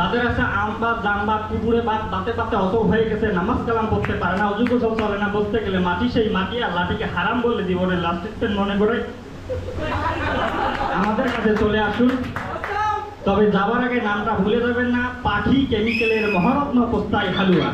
যাদের আছে আমবাদ জানবাদ পুকুরে বাদ বাতে পাতে অত হয়ে গেছে, নামাজ কালাম পড়তে পারে না, অজু গোসল চলে না, বলতে গেলে মাটি সেই মাটি আর লাঠিকে হারাম বলে জীবনের লাস্ট স্টেপ মনে করে আমাদের কাছে চলে আসুন। তবে যাবার আগে নামটা ভুলে যাবেন না, পাখি কেমিক্যালের মহারত্ন পোস্তাই হালুয়া।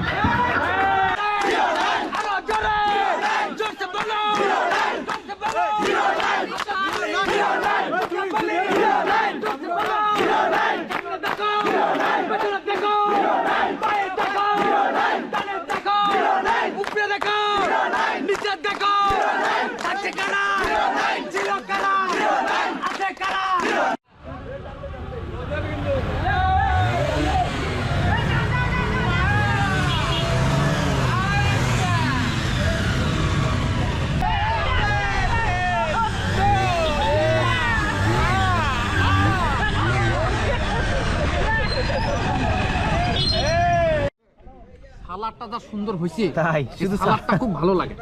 সালাডটা যা সুন্দর হয়েছে, তাই শুধু সালাডটা খুব ভালো লাগে।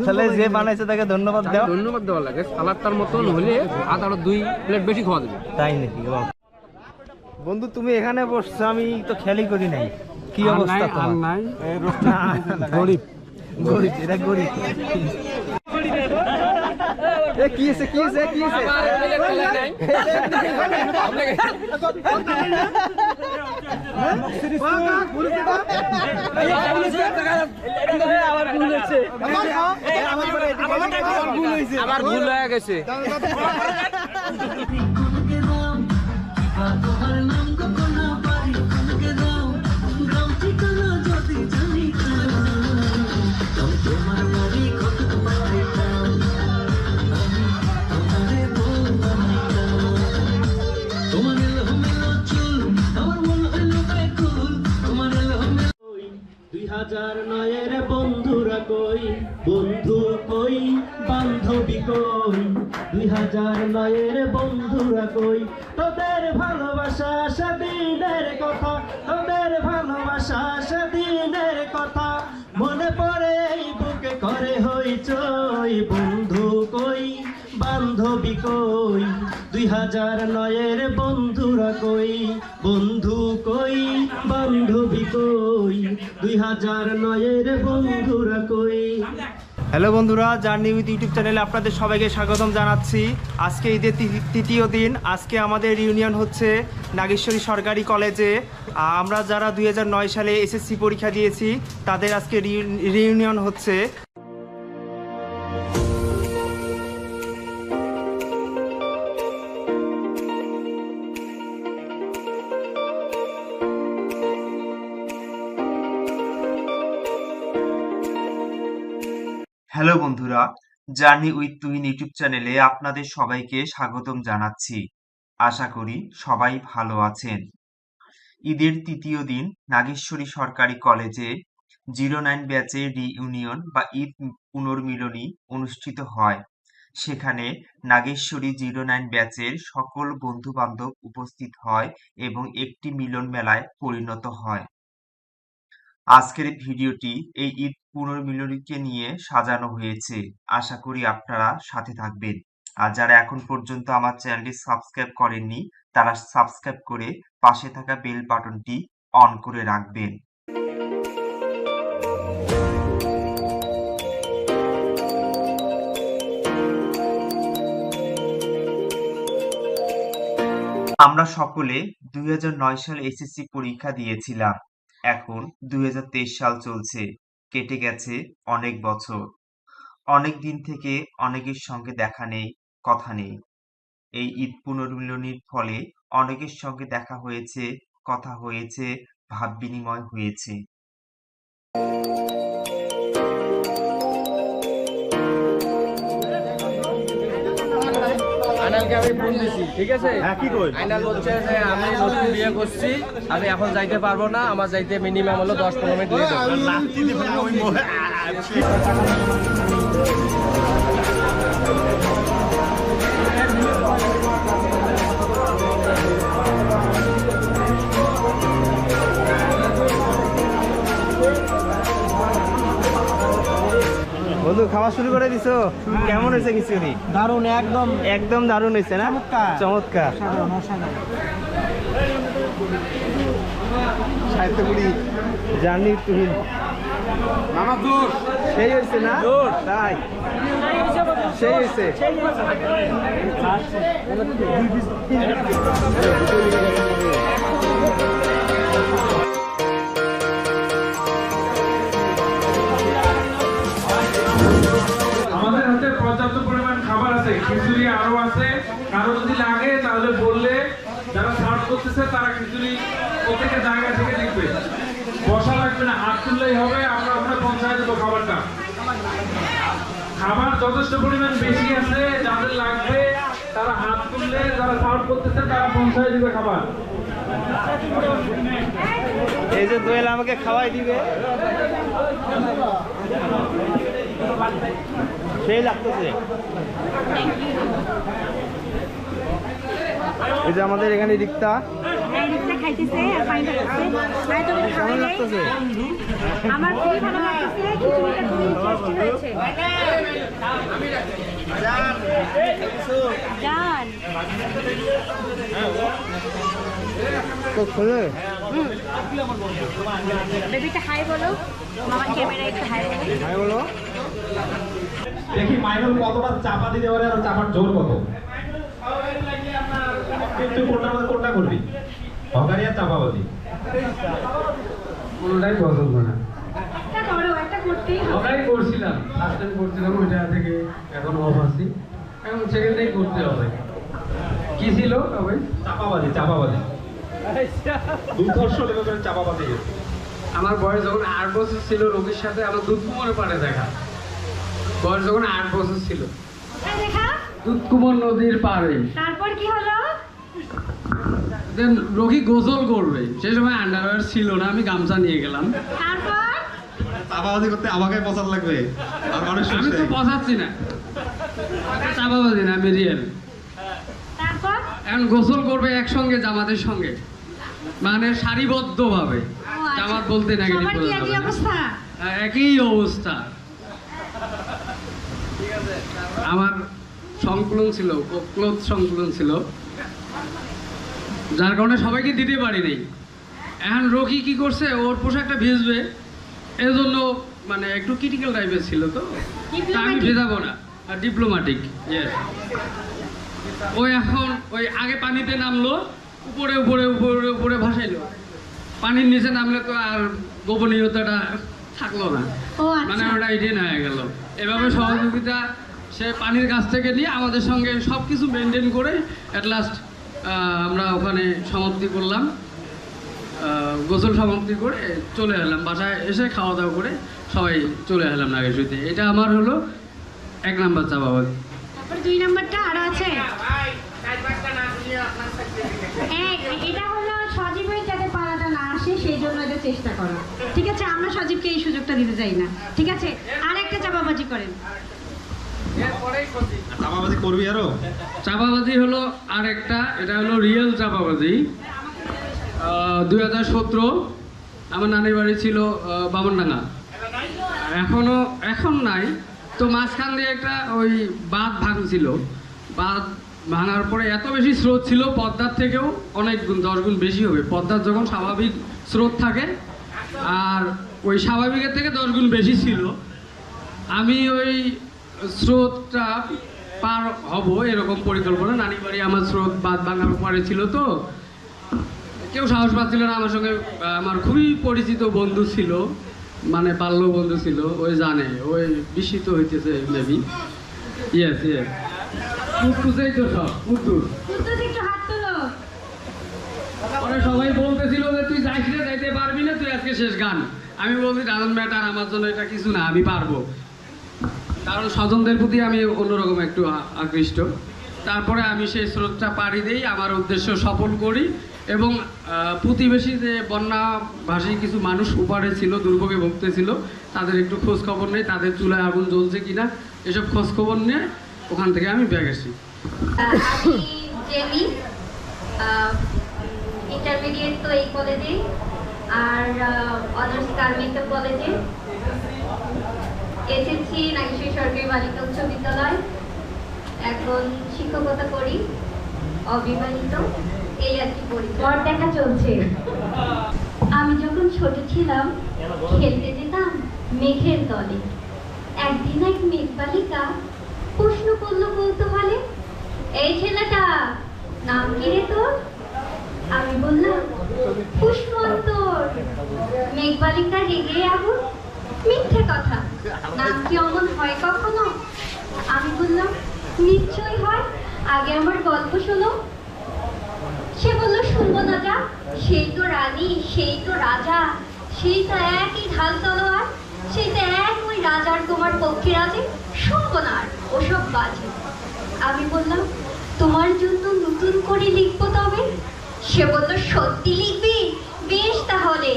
তাহলে যে বানাইছে তাকে ধন্যবাদ দেওয়া, ধন্যবাদ দেওয়া লাগে। সালাডটার মতন হলে ভাত আরো 2 প্লেট বেশি খাওয়া যাবে। তাই নাকি? বন্ধু তুমি এখানে বসছো, আমি তো খেয়ালই করি নাই। কি অবস্থা তোমার? নাই গরিব গরিব, এটা গরিব। কি আছে কি আছে কি আছে? আবার ভুল হয়ে গেছে। বন্ধুরা কই, বন্ধু কই, বান্ধবী কই, 2009 বন্ধুরা কই, তোদের ভালোবাসা সেদিনের কথা, তোদের ভালোবাসা সেদিনের কথা মনে পড়ে এই বুকে করে হইচই। বন্ধু কই, বান্ধবী কই, 2009 বন্ধুরা কই, বন্ধু কই, বান্ধবী কই, 2009 বন্ধুরা কই। হ্যালো বন্ধুরা, জার্নি উইথ ইউটিউব চ্যানেলে আপনাদের সবাইকে স্বাগতম জানাচ্ছি। আজকে ঈদের তৃতীয় দিন। আজকে আমাদের রিউনিয়ন হচ্ছে নাগেশ্বরী সরকারি কলেজে। আমরা যারা 2009 সালে এসএসসি পরীক্ষা দিয়েছি তাদের আজকে রিউনিয়ন হচ্ছে। হ্যালো বন্ধুরা, জার্নি উইথ তুহিন ইউটিউব চ্যানেলে আপনাদের সবাইকে স্বাগতম জানাচ্ছি। আশা করি সবাই ভালো আছেন। ঈদের তৃতীয় দিন নাগেশ্বরী সরকারি কলেজে 09 ব্যাচের রিইউনিয়ন বা ঈদ পুনর্মিলনী অনুষ্ঠিত হয়। সেখানে নাগেশ্বরী 09 ব্যাচের সকল বন্ধু বান্ধব উপস্থিত হয় এবং একটি মিলন মেলায় পরিণত হয়। আজকের ভিডিওটি এই ঈদ পুনর্মিলনীকে নিয়ে সাজানো হয়েছে। আশা করি আপনারা সাথে থাকবেন। আর যারা এখন পর্যন্ত আমার চ্যানেলটি সাবস্ক্রাইব করেননি তারা সাবস্ক্রাইব করে পাশে থাকা বেল বাটনটি অন করে রাখবেন। আমরা সকলে 2009 সালে এসএসসি পরীক্ষা দিয়েছিলাম। এখন 2023 সাল চলছে। কেটে গেছে অনেক বছর। অনেক দিন থেকে অনেকের সঙ্গে দেখা নেই, কথা নেই। এই ঈদ পুনর্মিলনীর ফলে অনেকের সঙ্গে দেখা হয়েছে, কথা হয়েছে, ভাব বিনিময় হয়েছে। আইনালকে আমি ফোন দিছি, ঠিক আছে? কি কই? আইনাল বলছে যে আমি নতুন বিয়ে করছি, আমি এখন যাইতে পারবো না, আমার যাইতে মিনিমাম হলো 10-15 মিনিট লেট হবে। বন্ধু খাওয়া শুরু করে দিছো? কেমন হয়েছে খিচুড়ি? দারুণ, একদম একদম দারুণ হয়েছে না? চমৎকার। সাহিত্যগুড়ি জার্নি তুহিন মামা দূর সেই হয়েছে না? তাই সেই হয়েছে। আমাদের হাতে পর্যাপ্ত পরিমাণ খাবার আছে, খিচুড়ি আরো আছে। কারো যদি লাগে তাহলে বললে যারা সার্ভ করতেছে তারা খিচুড়ি প্রত্যেকের জায়গা থেকে দেখবে, বসা লাগবে না, হাত তুললেই হবে, আমরা ওখানে পৌঁছায় দেবো খাবারটা। খাবার যথেষ্ট পরিমাণ বেশি আছে, যাদের লাগবে তারা হাত তুললে, যারা সার্ভ করতেছে তারা পৌঁছায় দিবে খাবার। এই যে দোয়েল আমাকে খাওয়াই দিবে, সেই লাগতেছে। এই যে আমাদের এখানে রিক্তা কেমন লাগতেছে? আমার খুবই ভালো লাগতেছে, খিচুড়িটা খুবই টেস্টি হয়েছে। জান তো খোলে বেবিটা হাই বলো, মামা ক্যামেরা একটু হাই বলো। ভাই বলো। দেখি মাইনুল কতটা চাপা দিতে পারে আর চাপার জোর কত। তুই কোনটা করবি, হকারি আর চাপাবাজি? কোনোটাই পছন্দ না। একটা করো, একটা করতেই হবে। ওটাই করছিলাম, ফার্স্ট টাইম করছিলাম, ওইটা থেকে এখন অফ আছি, এখন সেকেন্ডটাই করতে হবে। কি ছিল তবে? চাপাবাজি দুর্ধর্ষ লেভেলের চাপাবাজি গেছে। আমার বয়স যখন 8 বছর ছিল, রোগীর সাথে আমার দুধকুমারের পাড়ে দেখা। বয়স যখন 8 বছর ছিল, হ্যাঁ, দেখা। দুধকুমার নদীর পাড়ে তারপর কি হলো? দেন রোগী গোসল করবে, সেই সময় আন্ডারওয়্যার ছিল না, আমি গামছা নিয়ে গেলাম। তারপর চাপাবাজি করতে আমাকে পছন্দ লাগবে আর মানুষ আমি তো পচাচ্ছি না, চাপাবাজি না, আমি রিয়েল। তারপর এখন গোসল করবে একসঙ্গে জামাতের সঙ্গে, মানে সারিবদ্ধ ভাবে। আচ্ছা। জামাত বলতে নেগেটিভ সবার কি একই অবস্থা? একই অবস্থা। আমার সংকলন ছিল, ক্লোথ সংকলন ছিল, যার কারণে সবাইকে দিতে পারিনি। এখন রকি কি করছে, ওর পোশাকটা ভিজবে, এজন্য মানে একটু ক্রিটিক্যাল টাইপের ছিল, তো তা আমি ভেজাবো না, ডিপ্লোম্যাটিক। ওই এখন ওই আগে পানিতে নামলো, উপরে উপরে উপরে উপরে ভাসাইলো, পানির নিচে নামলে তো আর গোপনীয়তাটা থাকলো না, ও মানে আচ্ছা। ওটা ইডেন হয়ে গেল। এভাবে সহযোগিতা সে পানির কাছ থেকে নিয়ে আমাদের সঙ্গে সব কিছু মেনটেন করে অ্যাট লাস্ট আমরা ওখানে সমাপ্তি করলাম, গোসল সমাপ্তি করে চলে এলাম বাসায়। এসে খাওয়া দাওয়া করে সবাই চলে এলাম নাগেশ্বরীতে। এটা আমার হলো 1 নাম্বার চাপাবাজি। তারপর 2 নাম্বারটা আরো আছে। এটা হলো সজীবের যাতে পালাটা না আসে, সেই জন্য এটা চেষ্টা করো, ঠিক আছে? আমরা সজীবকে এই সুযোগটা দিতে চাই না, ঠিক আছে? আর একটা চাপাবাজি করেন। চাপাবাজি করবি আরো? চাপাবাজি হলো আরেকটা, এটা হলো রিয়েল চাপাবাজি। 2017 আমার নানির বাড়ি ছিল বামনডাঙ্গা, এখন নাই, তো মাঝখান দিয়ে একটা ওই বাঁধ ভাঙছিল। বাঁধ ভাঙার পরে এত বেশি স্রোত ছিল, পদ্মার থেকেও অনেক গুণ, 10 গুণ বেশি হবে। পদ্মার যখন স্বাভাবিক স্রোত থাকে, আর ওই স্বাভাবিকের থেকে 10 গুণ বেশি ছিল। আমি ওই স্রোতটা পার হব এরকম পরিকল্পনা, নানি বাড়ি আমার স্রোত বাঁধ ভাঙার পরে ছিল, তো কেউ সাহস পাচ্ছিল না আমার সঙ্গে। আমার খুবই পরিচিত বন্ধু ছিল, মানে বাল্য বন্ধু ছিল, ওই জানে, ওই বিস্মিত হইতেছে মেবি। ইয়েস ইয়েস, কুদ্দুসেই তো সব, কুদ্দুস। কুদ্দুস একটু হাত তোলো। পরে সবাই বলতেছিল যে তুই যাইস না, যাইতে পারবি না, তুই আজকে শেষ গান। আমি বলছি ডাজন্ট ম্যাটার, আমার জন্য এটা কিছু না, আমি পারবো। কারণ স্বজনদের প্রতি আমি অন্যরকম একটু আকৃষ্ট। তারপরে আমি সেই স্রোতটা পাড়ি দিই, আমার উদ্দেশ্য সফল করি, এবং প্রতিবেশী যে বন্যাভাসী কিছু মানুষ উপারে ছিল, দুর্ভোগে ভুগতেছিল, তাদের একটু খোঁজ খবর নেই, তাদের চুলায় আগুন জ্বলছে কিনা এসব খোঁজ খবর নিয়ে ওখান থেকে আমি ব্যাগ আসি। আমি জেমি, ইন্টারমিডিয়েট তো এই কলেজে, আর অনার্স গার্মেন্টস কলেজে। এসেছি নাগেশ্বরী সরকারি বালিকা উচ্চ বিদ্যালয়। এখন শিক্ষকতা করি, অবিবাহিত, এই আর কি পরিচয়। পর দেখা চলছে। আমি যখন ছোট ছিলাম খেলতে যেতাম মেঘের দলে। একদিন এক মেঘ বালিকা প্রশ্ন করলো কৌতূহলে, এই ছেলেটা নাম কি রে তোর? আমি বললাম পুষ্পন্তর। মেঘ বালিকা রেগে আগুন, মিথ্যে কথা, নাম কি অমন হয় কখনো? আমি বললাম নিশ্চয়ই হয়, আগে আমার গল্প শোনো। সে বলল শুনবো না যা, সেই তো রানী, সেই তো রাজা, সেই তো একই ঢাল তলোয়ার, সেই তো এক ওই রাজার তোমার পক্ষে আছে, শুনবো না আর ওসব বাজে। আমি বললাম তোমার জন্য নতুন করে লিখবো তবে। সে বলল সত্যি লিখবি? বেশ তাহলে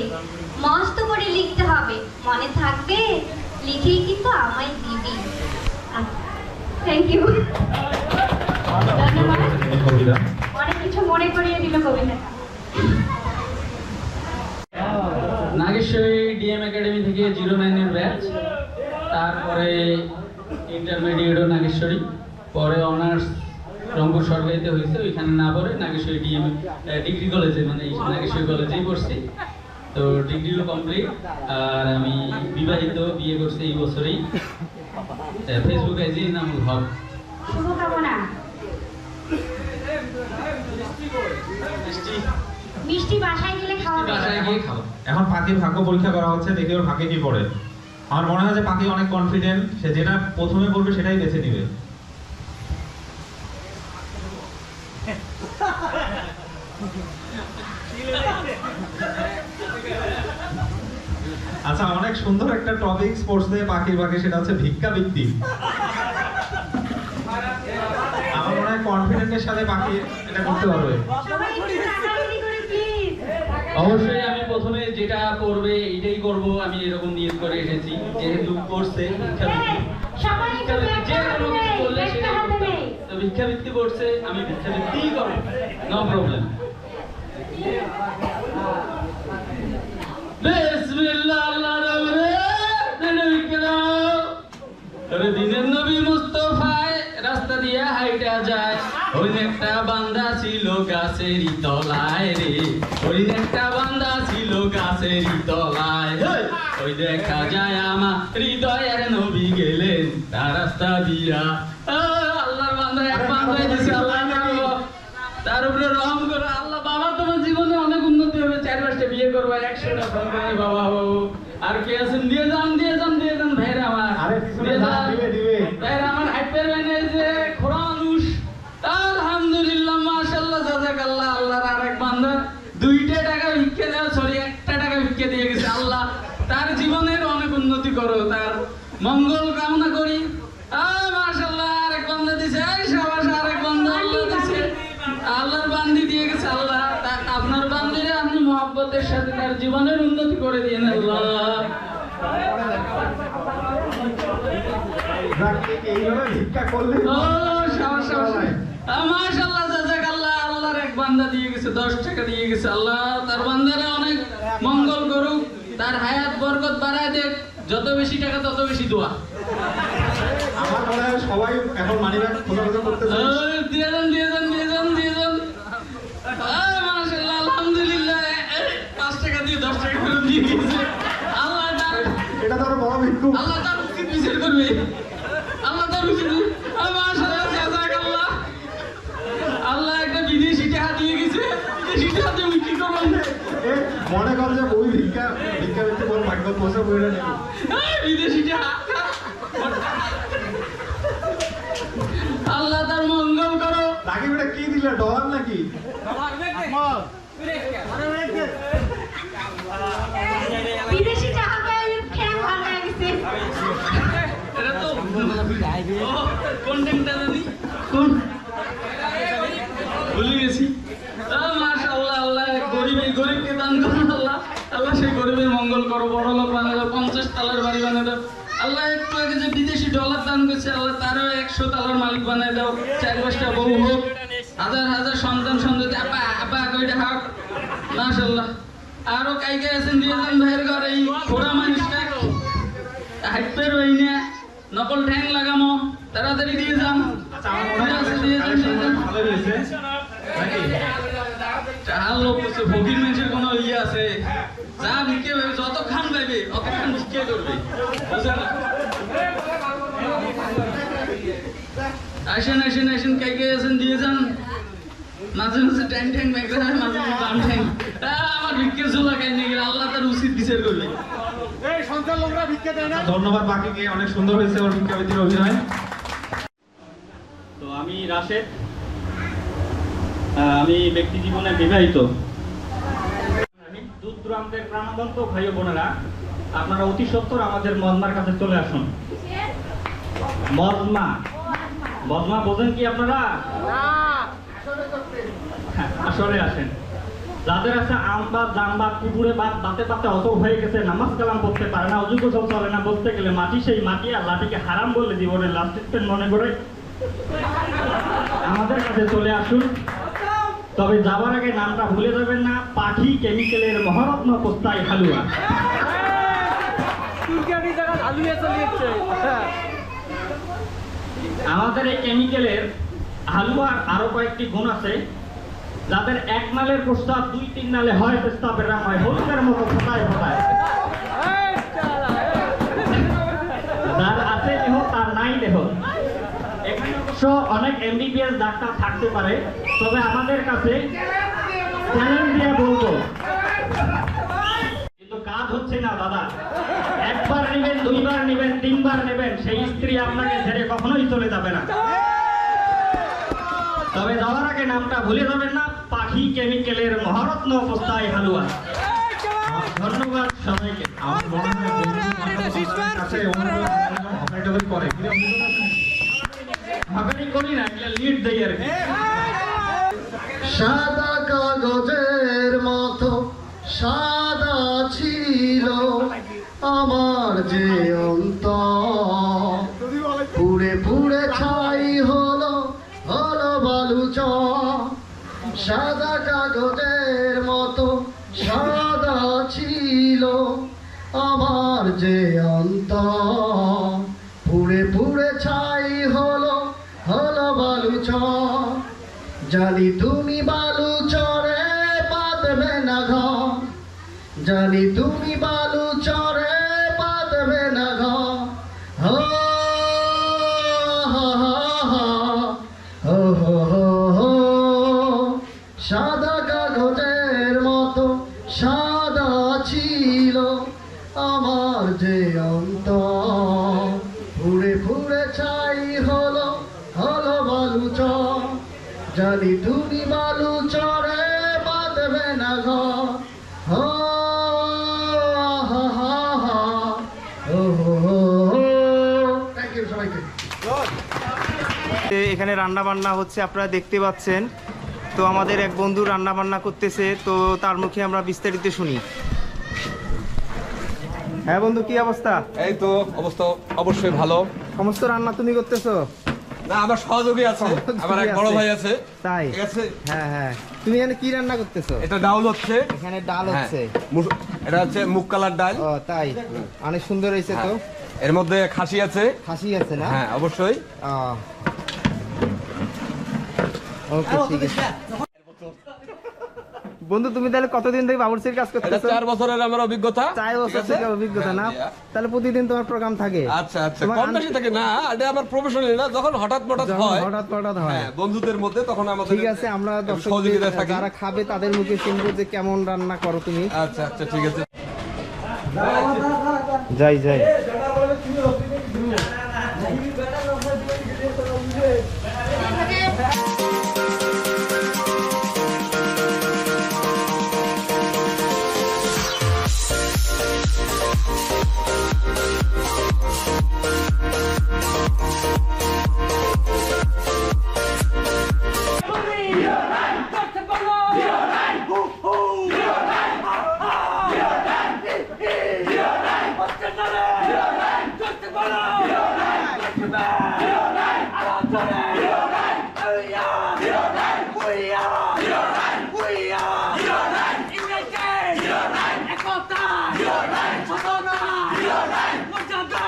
মস্ত করে লিখতে হবে, মনে থাকবে, লিখেই কিন্তু আমায় দিবি। থ্যাংক ইউ, ধন্যবাদ। কবিতা অনেক কিছু মনে করিয়ে দিল কবিতা। নাগেশ্বরী ডিএম একাডেমি থেকে 09-এর ব্যাচ, তারপরে ইন্টারমিডিয়েটও নাগেশ্বরী, পরে অনার্স রংপুর সরকারিতে হয়েছে, ওইখানে না পড়ে নাগেশ্বরী ডিএম ডিগ্রি কলেজে, মানে এই নাগেশ্বরী কলেজেই পড়ছি। তো ডিগ্রিও কমপ্লিট। আর আমি বিবাহিত, বিয়ে করছি এই বছরেই। ফেসবুক আইডি নাম হক। শুভকামনা। মিষ্টি বাসায় গেলে খাওয়া বাসায় গিয়ে খাবো। এখন পাখির ভাগ্য পরীক্ষা করা হচ্ছে, দেখি ওর ভাগ্যে কি পড়ে। আমার মনে হয় যে পাখি অনেক কনফিডেন্ট, সে যেটা প্রথমে পড়বে সেটাই বেছে নিবে। আচ্ছা, অনেক সুন্দর একটা টপিক স্পোর্টস দিয়ে পাখির ভাগ্যে, সেটা হচ্ছে ভিক্ষাবৃত্তি। আমার মনে হয় কনফিডেন্টের সাথে পাখি এটা করতে পারবে। সবাই একটু তাড়াতাড়ি করে প্লিজ। অবশ্যই আমি প্রথমে যেটা করবে এইটাই করব, আমি এরকম নিয়ত করে এসেছি। যেহেতু করছে ভিক্ষাবৃত্তি, সবাই একটু যে কোনো কিছু করলে ব্যাগটা সেটাই হাতে করতে নেই। হবে। তো ভিক্ষাবৃত্তি করছে, আমি ভিক্ষাবৃত্তিই করব, নো প্রবলেম। বিসমিল্লাহ, আল্লাহর নামে আরে দিনের নবী মুস্তাফায় রাস্তা দিয়ে হাইটা যায়, ওই একটা বান্দা ছিল গাছেরই তলায় রে, ওই একটা বান্দা ছিল গাছেরই তলায়। ওই দেখা যায় আমার হৃদয়ের নবী গেলেন তার রাস্তা দিয়া। আল্লাহর বান্দা এক বান্দা দিছে, আল্লাহ তার উপরে রহম করো। আল্লাহ বাবা তোমার জীবনে অনেক উন্নতি হবে, 4-5টা বিয়ে করবো, 100টা ফোন করে বাবা বাবু। আর কে আছেন? দিয়ে যান দিয়ে যান দিয়ে যান ভাইরা আমার, দিয়ে যান ভাইরা আমার। হাইপের ব্যানে যে খোড়া মানুষ, আলহামদুলিল্লাহ মাশাআল্লাহ জাযাকাল্লাহ। আল্লাহর আরেক বান্দা 2টা টাকা ভিক্ষা দেওয়া, সরি 1টা টাকা ভিক্ষা দিয়ে গেছে। আল্লাহ তার জীবনের অনেক উন্নতি করো, তার মঙ্গল কামনা করি। মাশাআল্লাহ আরেক বান্দা দিছে, এই শাবাশ আরেক বান্দা আল্লাহ দিছে, আল্লাহর বান্দি দিয়ে গেছে। আল্লাহ আপনার বান্দিরে আপনি মহব্বতের সাথে তার জীবনের উন্নতি করে দিয়েন আল্লাহ। ও শাবাশ শাবাশ, মাশাআল্লাহ জাযাকাল্লাহ। আল্লাহর এক বান্দা দিয়ে গেছে, 10 টাকা দিয়ে গেছে। আল্লাহ তার বান্দারে অনেক মঙ্গল করুক, তার হায়াত বরকত বাড়ায় দেখ, যত বেশি টাকা তত বেশি দোয়া। আমার মনে হয় সবাই এখন মানিব্যাগ খোঁজাখুঁজি করতেছে। দিয়ে যান দিয়ে যান দিয়ে যান দিয়ে যান। মাশাআল্লাহ আলহামদুলিল্লাহ, 5 টাকা দিয়ে 10 টাকা করে দিয়ে গেছে। আল্লাহ তার, এটা তো আরো বড় ভিক্ষু। আল্লাহ তার উচিত বিচার করবে, আল্লাহ তার উচিত। মাশাআল্লাহ জাযাকাল্লাহ। আল্লাহ একটা বিদেশি টাকা দিয়ে গেছে, বিদেশি টাকা দিয়ে আমি কি করব? মনে কর যে ওই ভিক্ষাবৃত্তি বল ভাগ্য পয়সা বইরা নেব। বিদেশি টাকা। আল্লাহ তার মঙ্গল করো। নাকি বেটা কি দিলে, ডলার নাকি? বিদেশি টাকা পেয়ে খেয়ে ভালো হয়ে গেছে। এটা তো কন্টেন্টটা জানি কোন ভুলে গেছি। মাশাআল্লাহ, আল্লাহ গরিবকে দান করো। আল্লাহ আল্লাহ সেই গরিবের মঙ্গল করো, বড় লোক বানায় দাও, 50 তালার বাড়ি বানায় দাও। আল্লাহ একটু আগে যে বিদেশি ডলার দান করছে, আল্লাহ তারও 100 তালার মালিক বানায় দাও। 4-5টা বউ হোক, হাজার সন্তান সন্ততি, আপা আপা কইটা হোক। মাশাআল্লাহ। আরো কাইকে আছেন দিয়ে যান ভাইয়ের ঘরে, এই খোড়া মানুষটা হাইপের হইনে নকল ঠ্যাং লাগামো তাড়াতাড়ি দিয়ে যান। আচ্ছা, আমার মনে হয় কালেকশন ভালো হয়েছে নাকি? চাল লোক আছে ফকির মানুষের কোনো ইয়ে আছে যা ভিক্ষে পাবে যত খান পাইবে অত খান ভিক্ষে করবে বুঝলেন? আসেন আসেন আসেন কে কে আছেন দিয়ে যান। মাঝে মাঝে ট্যাং ট্যাং ব্যাগে মাঝে মাঝে বাম ট্যাং আমার ভিক্ষের ঝোলা খাই নিয়ে গেলে আল্লাহ তার উচিত বিচার করবে। ধন্যবাদ বাকিকে, অনেক সুন্দর হয়েছে ওর ভিক্ষাবৃত্তির অভিনয়। তো আমি রাশেদ, আমি ব্যক্তি জীবনে বিবাহিত। দূর দূরান্তের প্রাণবন্ত ভাই ও বোনেরা, আপনারা অতি সত্বর আমাদের মজমার কাছে চলে আসুন। মজমা, মজমা বোঝেন কি আপনারা? হ্যাঁ, আসলে আসেন। যাদের আছে আমবাদ জামবাদ পুকুরে বাদ দাঁতে পাতে অত হয়ে গেছে, নামাজ কালাম পড়তে পারে না, অজু গোসল চলে না, বলতে গেলে মাটি সেই মাটি আর লাঠিকে হারাম বলে জীবনের লাস্ট স্টেপমেন্ট মনে করে আমাদের কাছে চলে আসুন। তবে যাবার আগে নামটা ভুলে যাবেন না, পাখি কেমিক্যালের মহারত্ন পোস্তাই হালুয়া। আমাদের এই কেমিক্যালের হালুয়ার আরো কয়েকটি গুণ আছে। যাদের এক নালের প্রস্তাব 2-3 নালে হয়, প্রস্তাবের রাম হয় হলুদের মতো ফোটায় ফোটায়। যার আছে দেহ তার নাই দেহ। এখানে অবশ্য অনেক MBBS ডাক্তার থাকতে পারে, তবে আমাদের কাছে চ্যালেঞ্জ দিয়ে বলবো কিন্তু কাজ হচ্ছে না দাদা। একবার নেবেন, 2বার নেবেন, 3বার নেবেন, সেই স্ত্রী আপনাকে ছেড়ে কখনোই চলে যাবে না। তবে যাওয়ার আগে নামটা ভুলে যাবেন না, পাখি কেমিক্যালের মহারত্ন পোস্তাই হালুয়া। ধন্যবাদ সবাইকে। আমার মনে হয় কাছে অনেক করে ভাগানি করি না, এগুলো লিড দেই আর কি। সাদা কাগজের মতো সাদা ছিল আমার যে অন্তর, পুড়ে পুড়ে ছাই হলো হলো বালুচ। সাদা কাগজের মতো সাদা ছিল আমার যে অন্তর, পুড়ে পুড়ে ছাই হলো হলো বালুচ। জানি তুমি বালু চরে পাতবে না ঘর, জানি তুমি বালু চরে পাতবে না ঘর। হো হো হো হো হো হো, সাদা কাগজের মতো সাদা ছিল আমার যে অন্তর, পুড়ে পুড়ে ছাই হলো হলো বালু চর। জানি তুমি বালু চরে বাঁধবে না ঘর। হো হা হা হা, ও হো হো। থ্যাংক ইউ সবাইকে। এখানে রান্না বান্না হচ্ছে, আপনারা দেখতে পাচ্ছেন। তো আমাদের এক বন্ধু রান্না বান্না করতেছে, তো তার মুখে আমরা বিস্তারিত শুনি। হ্যাঁ বন্ধু, কি অবস্থা? এই তো অবস্থা অবশ্যই ভালো। সমস্ত রান্না তুমি করতেছো? না, আমার সহযোগী আছে, আমার এক বড় ভাই আছে। তাই? ঠিক আছে। হ্যাঁ হ্যাঁ। তুমি এখানে কি রান্না করতেছো? এটা ডাউল হচ্ছে। এখানে ডাল হ্যাঁ, হচ্ছে। এটা হচ্ছে মুগ কালার ডাল। ও তাই, অনেক সুন্দর হয়েছে তো। এর মধ্যে খাসি আছে। খাসি আছে না? হ্যাঁ অবশ্যই। ওকে, ঠিক আছে। বন্ধু, তুমি তাহলে কতদিন থেকে বাবুর্চির কাজ এটা করতেছো? 4 বছরের আমার অভিজ্ঞতা। 4 বছর থেকে অভিজ্ঞতা না? তাহলে প্রতিদিন তোমার প্রোগ্রাম থাকে? আচ্ছা আচ্ছা, তোমার কম বেশি থাকে না, এটা আমার প্রফেশনাল না, যখন হঠাৎ হঠাৎ যখন হয়, হঠাৎ হঠাৎ হয়। হ্যাঁ, বন্ধুদের মধ্যে তখন আমাদের ঠিক আছে, আমরা দর্শকদের সহযোগিতা থাকি। যারা খাবে তাদের মুখে শুনবো যে কেমন রান্না করো তুমি। আচ্ছা আচ্ছা, ঠিক আছে। যাই যাই। একতা, মর্যাদা,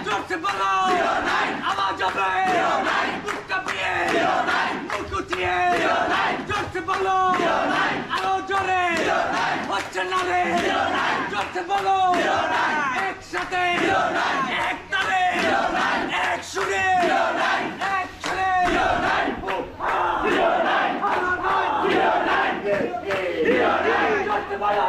জোরসে বলো আওয়াজ হবে বুক কাঁপিয়ে মুখ উঠিয়ে জোরসে বলো আরো জোরে হচ্ছে না রে জোরসে বলো একসাথে এক তালে এক সুরে এক ছেলে জোরসে বলো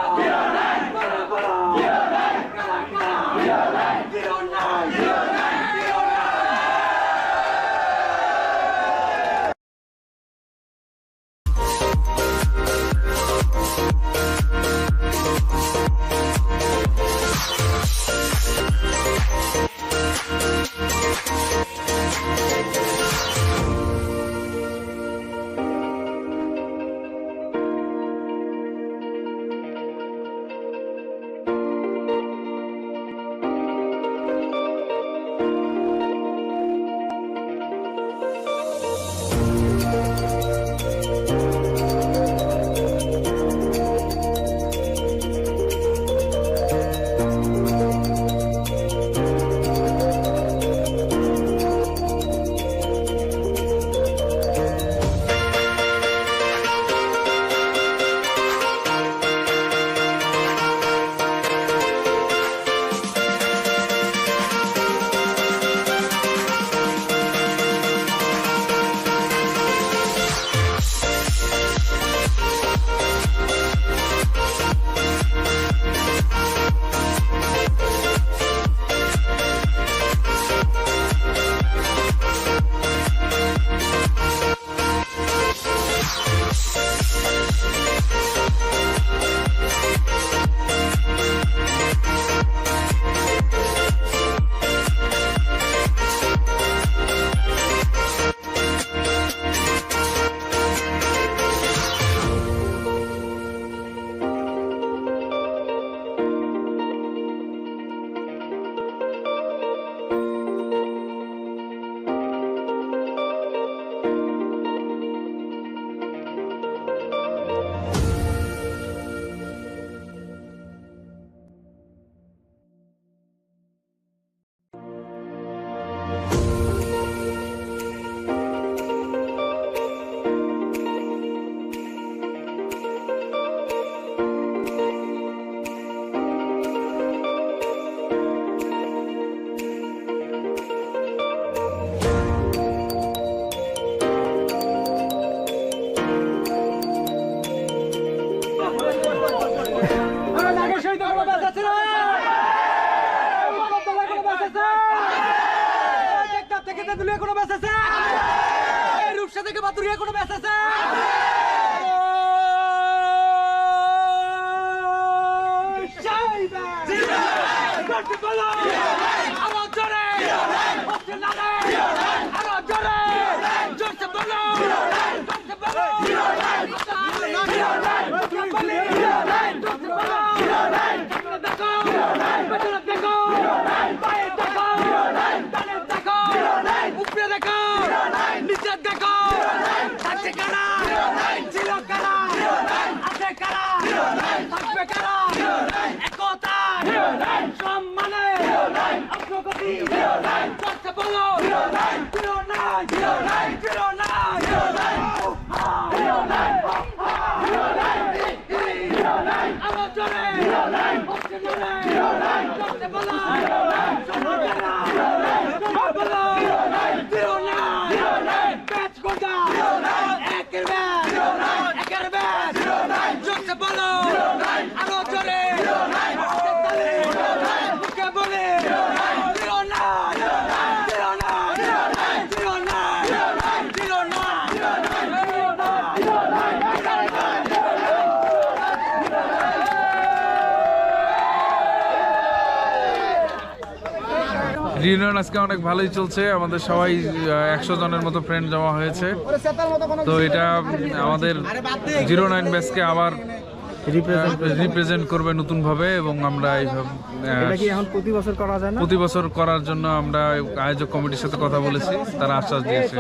রূপসা থেকে বাতুরিয়া কোনো ব্যাস আছে আরো জোরে আরো জোরে জোরসে বলো জোরসে বলো দেখো পেছনে দেখো পায়ে দেখো ডানে দেখো উপরে দেখো নিচে দেখো আছে কারা ছিল কারা আছে কারা থাকবে কারা একতা সম্মানে অগ্রগতি জোরসে বলো আরো জোরে জোরসে বলো ব্যাচ কোটা একের ব্যাচ জোরসে বলো আরো জোরে মুখে বলে রিউনিয়ন আজকে অনেক ভালোই চলছে, আমাদের সবাই 100 জনের মতো ফ্রেন্ড জমা হয়েছে। তো এটা আমাদের 09 ব্যাচকে আবার রিপ্রেজেন্ট করবে নতুন ভাবে, এবং আমরা এইভাবে প্রতি বছর করার জন্য আমরা আয়োজক কমিটির সাথে কথা বলেছি, তারা আশ্বাস দিয়েছে।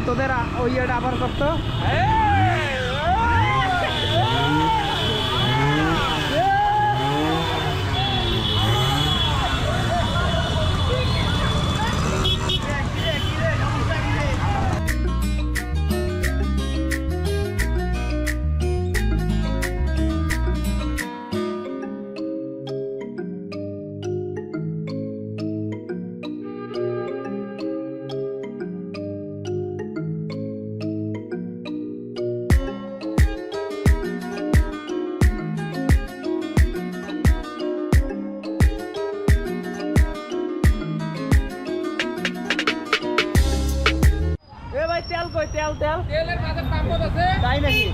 তোদের ওই ইয়েটা আবার করতো তেল কই তেল তেল তেলের মাঝে পাম্প আছে তাই নাকি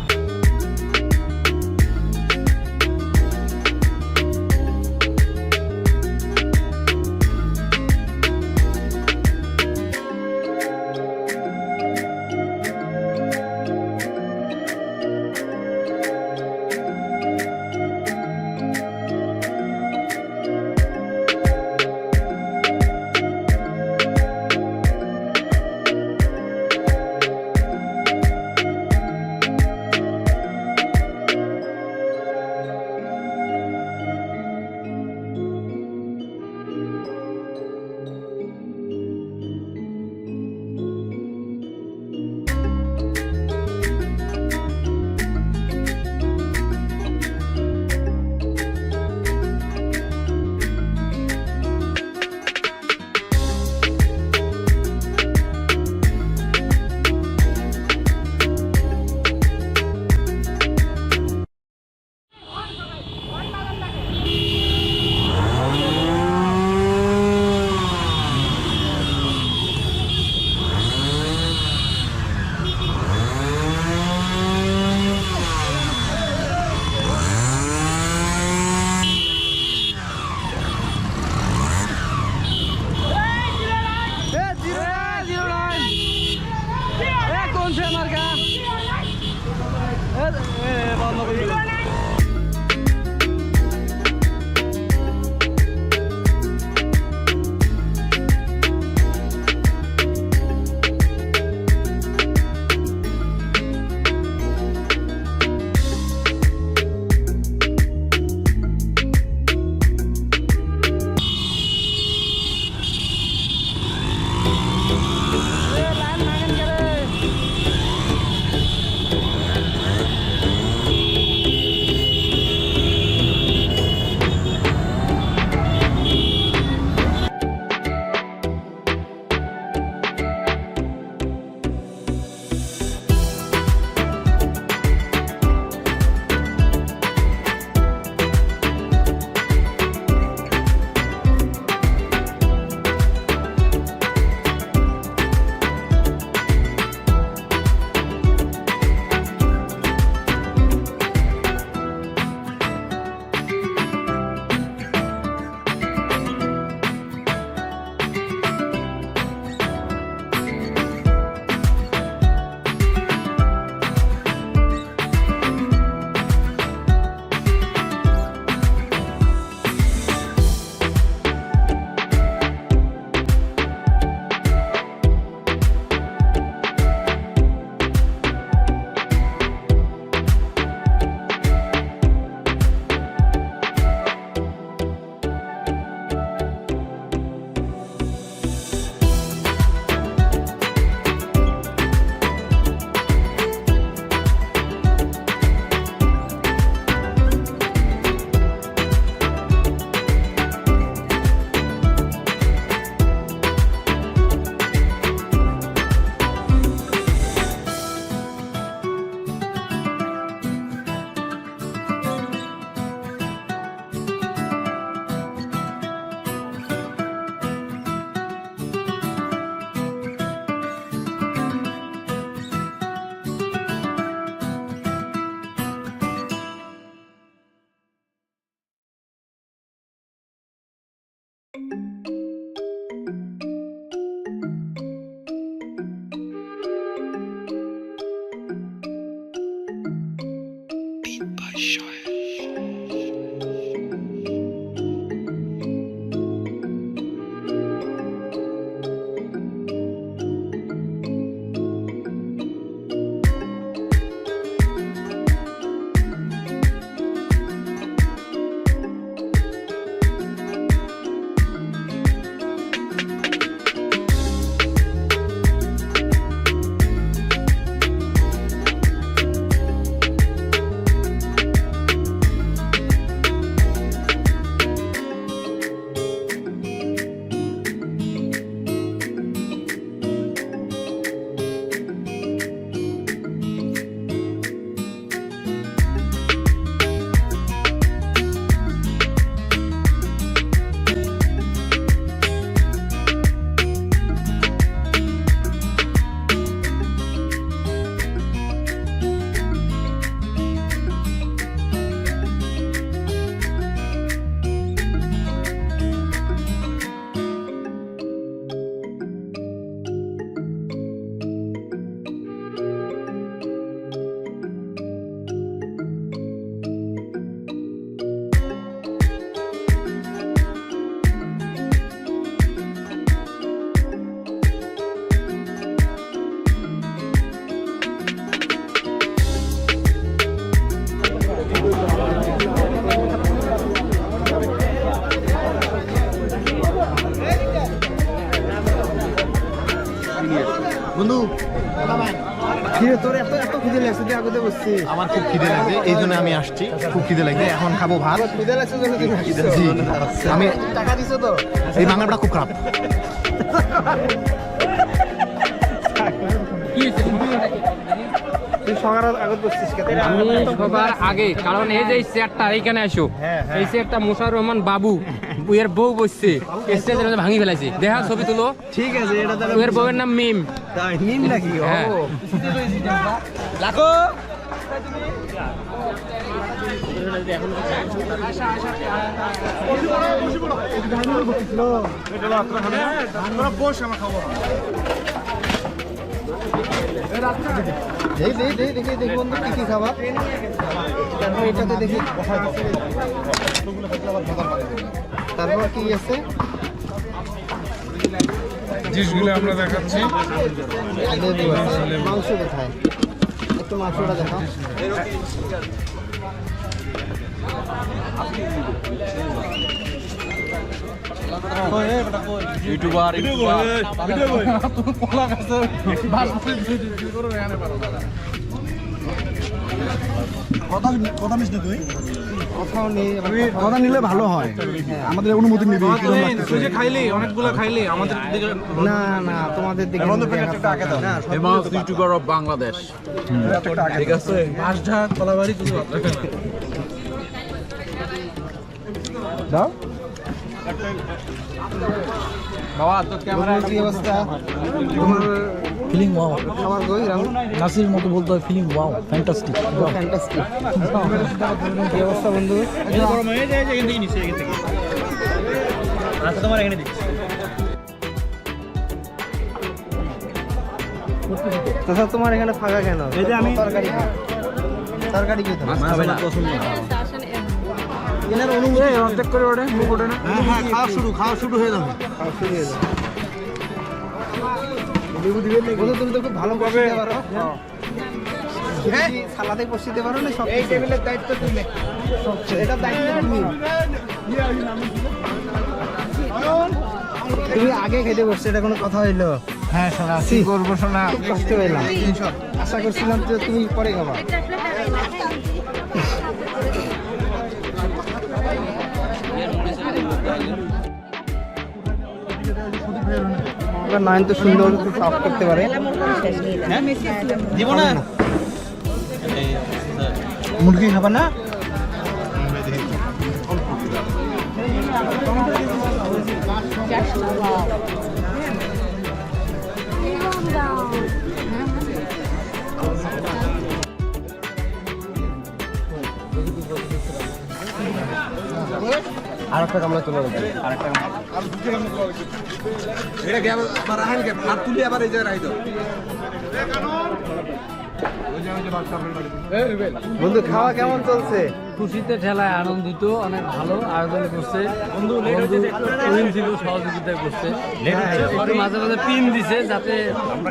তোর এত এত খিদে লাগছে তুই আগে বসছি। আমার খুব খিদে লাগছে, এই জন্য আমি আসছি। খুব খিদে লাগছে, এখন খাবো ভাত। খিদে লাগছে জন্য তুই জি, আমি টাকা দিছো তো? এই বাংলাটা খুব খারাপ। তুই সকাল আগে বসছিস কেন? আমি সবার আগে, কারণ এই যে চেয়ারটা এইখানে আসো, এই চেয়ারটা মোশাররফ রহমান বাবু এর বউ বসছে, স্টেজের মধ্যে ভাঙি ফেলাইছে। দেখা ছবি তুলো। ঠিক আছে, এটা তাহলে এর বউয়ের নাম মিম। তাই নিম নাকি? হ্যাঁ। ও লাখো দেখি বন্ধু কি কি খাবার, তারপর এটাতে দেখি, তারপর কি আছে ডিশগুলো আমরা দেখাচ্ছি। মাংস কোথায়, একটু মাংসটা দেখাও। ইউটিউবার কথা নিস না তুই, কথাও নেই, কথা নিলে ভালো হয়, আমাদের অনুমতি নিবি। তুই যে খাইলি, অনেকগুলো খাইলি, আমাদের দিকে না না, তোমাদের দিকে ইউটিউবার অফ বাংলাদেশ। ঠিক আছে। মাছটা কলাবাড়ি কিছু দাও বাবা তো ক্যামেরা কি অবস্থা তোমার? ফিলিং ওয়াও, খাবার কই রাম নাসির মতো বলতে হয় ফিলিং ওয়াও, ফ্যান্টাস্টিক। ফ্যান্টাস্টিক। কি অবস্থা বন্ধু? গরম হয়ে যায় এখান থেকে নিচে, এখান থেকে আচ্ছা তোমার এখানে দিচ্ছি। তো স্যার তোমার এখানে ফাঁকা কেন? এই যে আমি তরকারি খাই। তরকারি কি তোমার খাবে না? এনার অনুমতি অর্ধেক করে ওঠে, মুখ ওঠে না। হ্যাঁ, খাওয়া শুরু হয়ে যাবে। খাওয়া শুরু হয়ে যাবে। বন্ধু তুমি তো খুব ভালো বসতে পারো। সালাদে বসতে পারো না? সব এই টেবিলের দায়িত্ব তুমি, এটা দায়িত্ব তুমি। তুমি আগে খেতে বসছো, এটা কোনো কথা হইলো? হ্যাঁ শোনা, কি করবো শোনা, কষ্ট হইলাম। আশা করছিলাম যে তুমি পরে খাবা। নয়ন তো সুন্দর সাফ করতে পারে। দিব না মুরগি খাবা না? আর একটা কামলা চলে গেছে। বন্ধু খাওয়া কেমন চলছে? খুশিতে ঠেলায় আনন্দিত, অনেক ভালো আয়োজন করছে। বন্ধু ছিল, সহযোগিতা করছে, একটু মাঝে মাঝে পিন দিছে যাতে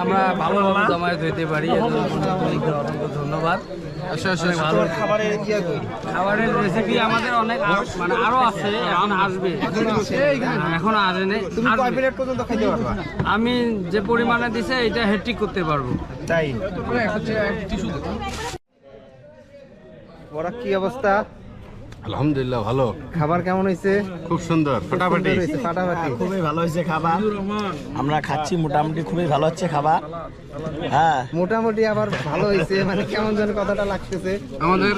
আমরা ভালোভাবে জমায়েত হইতে পারি। অসংখ্য ধন্যবাদ। ভালো খাবারের রেসিপি আমাদের অনেক মানে আরো আছে, এখন আসবে, এখনো আসেনি। আমি যে পরিমাণে দিছে এটা হ্যাট্রিক করতে পারবো। তাই বড় কি অবস্থা? আলহামদুলিল্লাহ ভালো। খাবার কেমন হয়েছে? খুব সুন্দর, ফাটাফাটি। ফাটাফাটি, খুবই ভালো হয়েছে খাবার, আমরা খাচ্ছি, মোটামুটি খুবই ভালো হচ্ছে খাবার। হ্যাঁ মোটামুটি আবার ভালো হয়েছে মানে কেমন যেন কথাটা লাগতেছে। আমাদের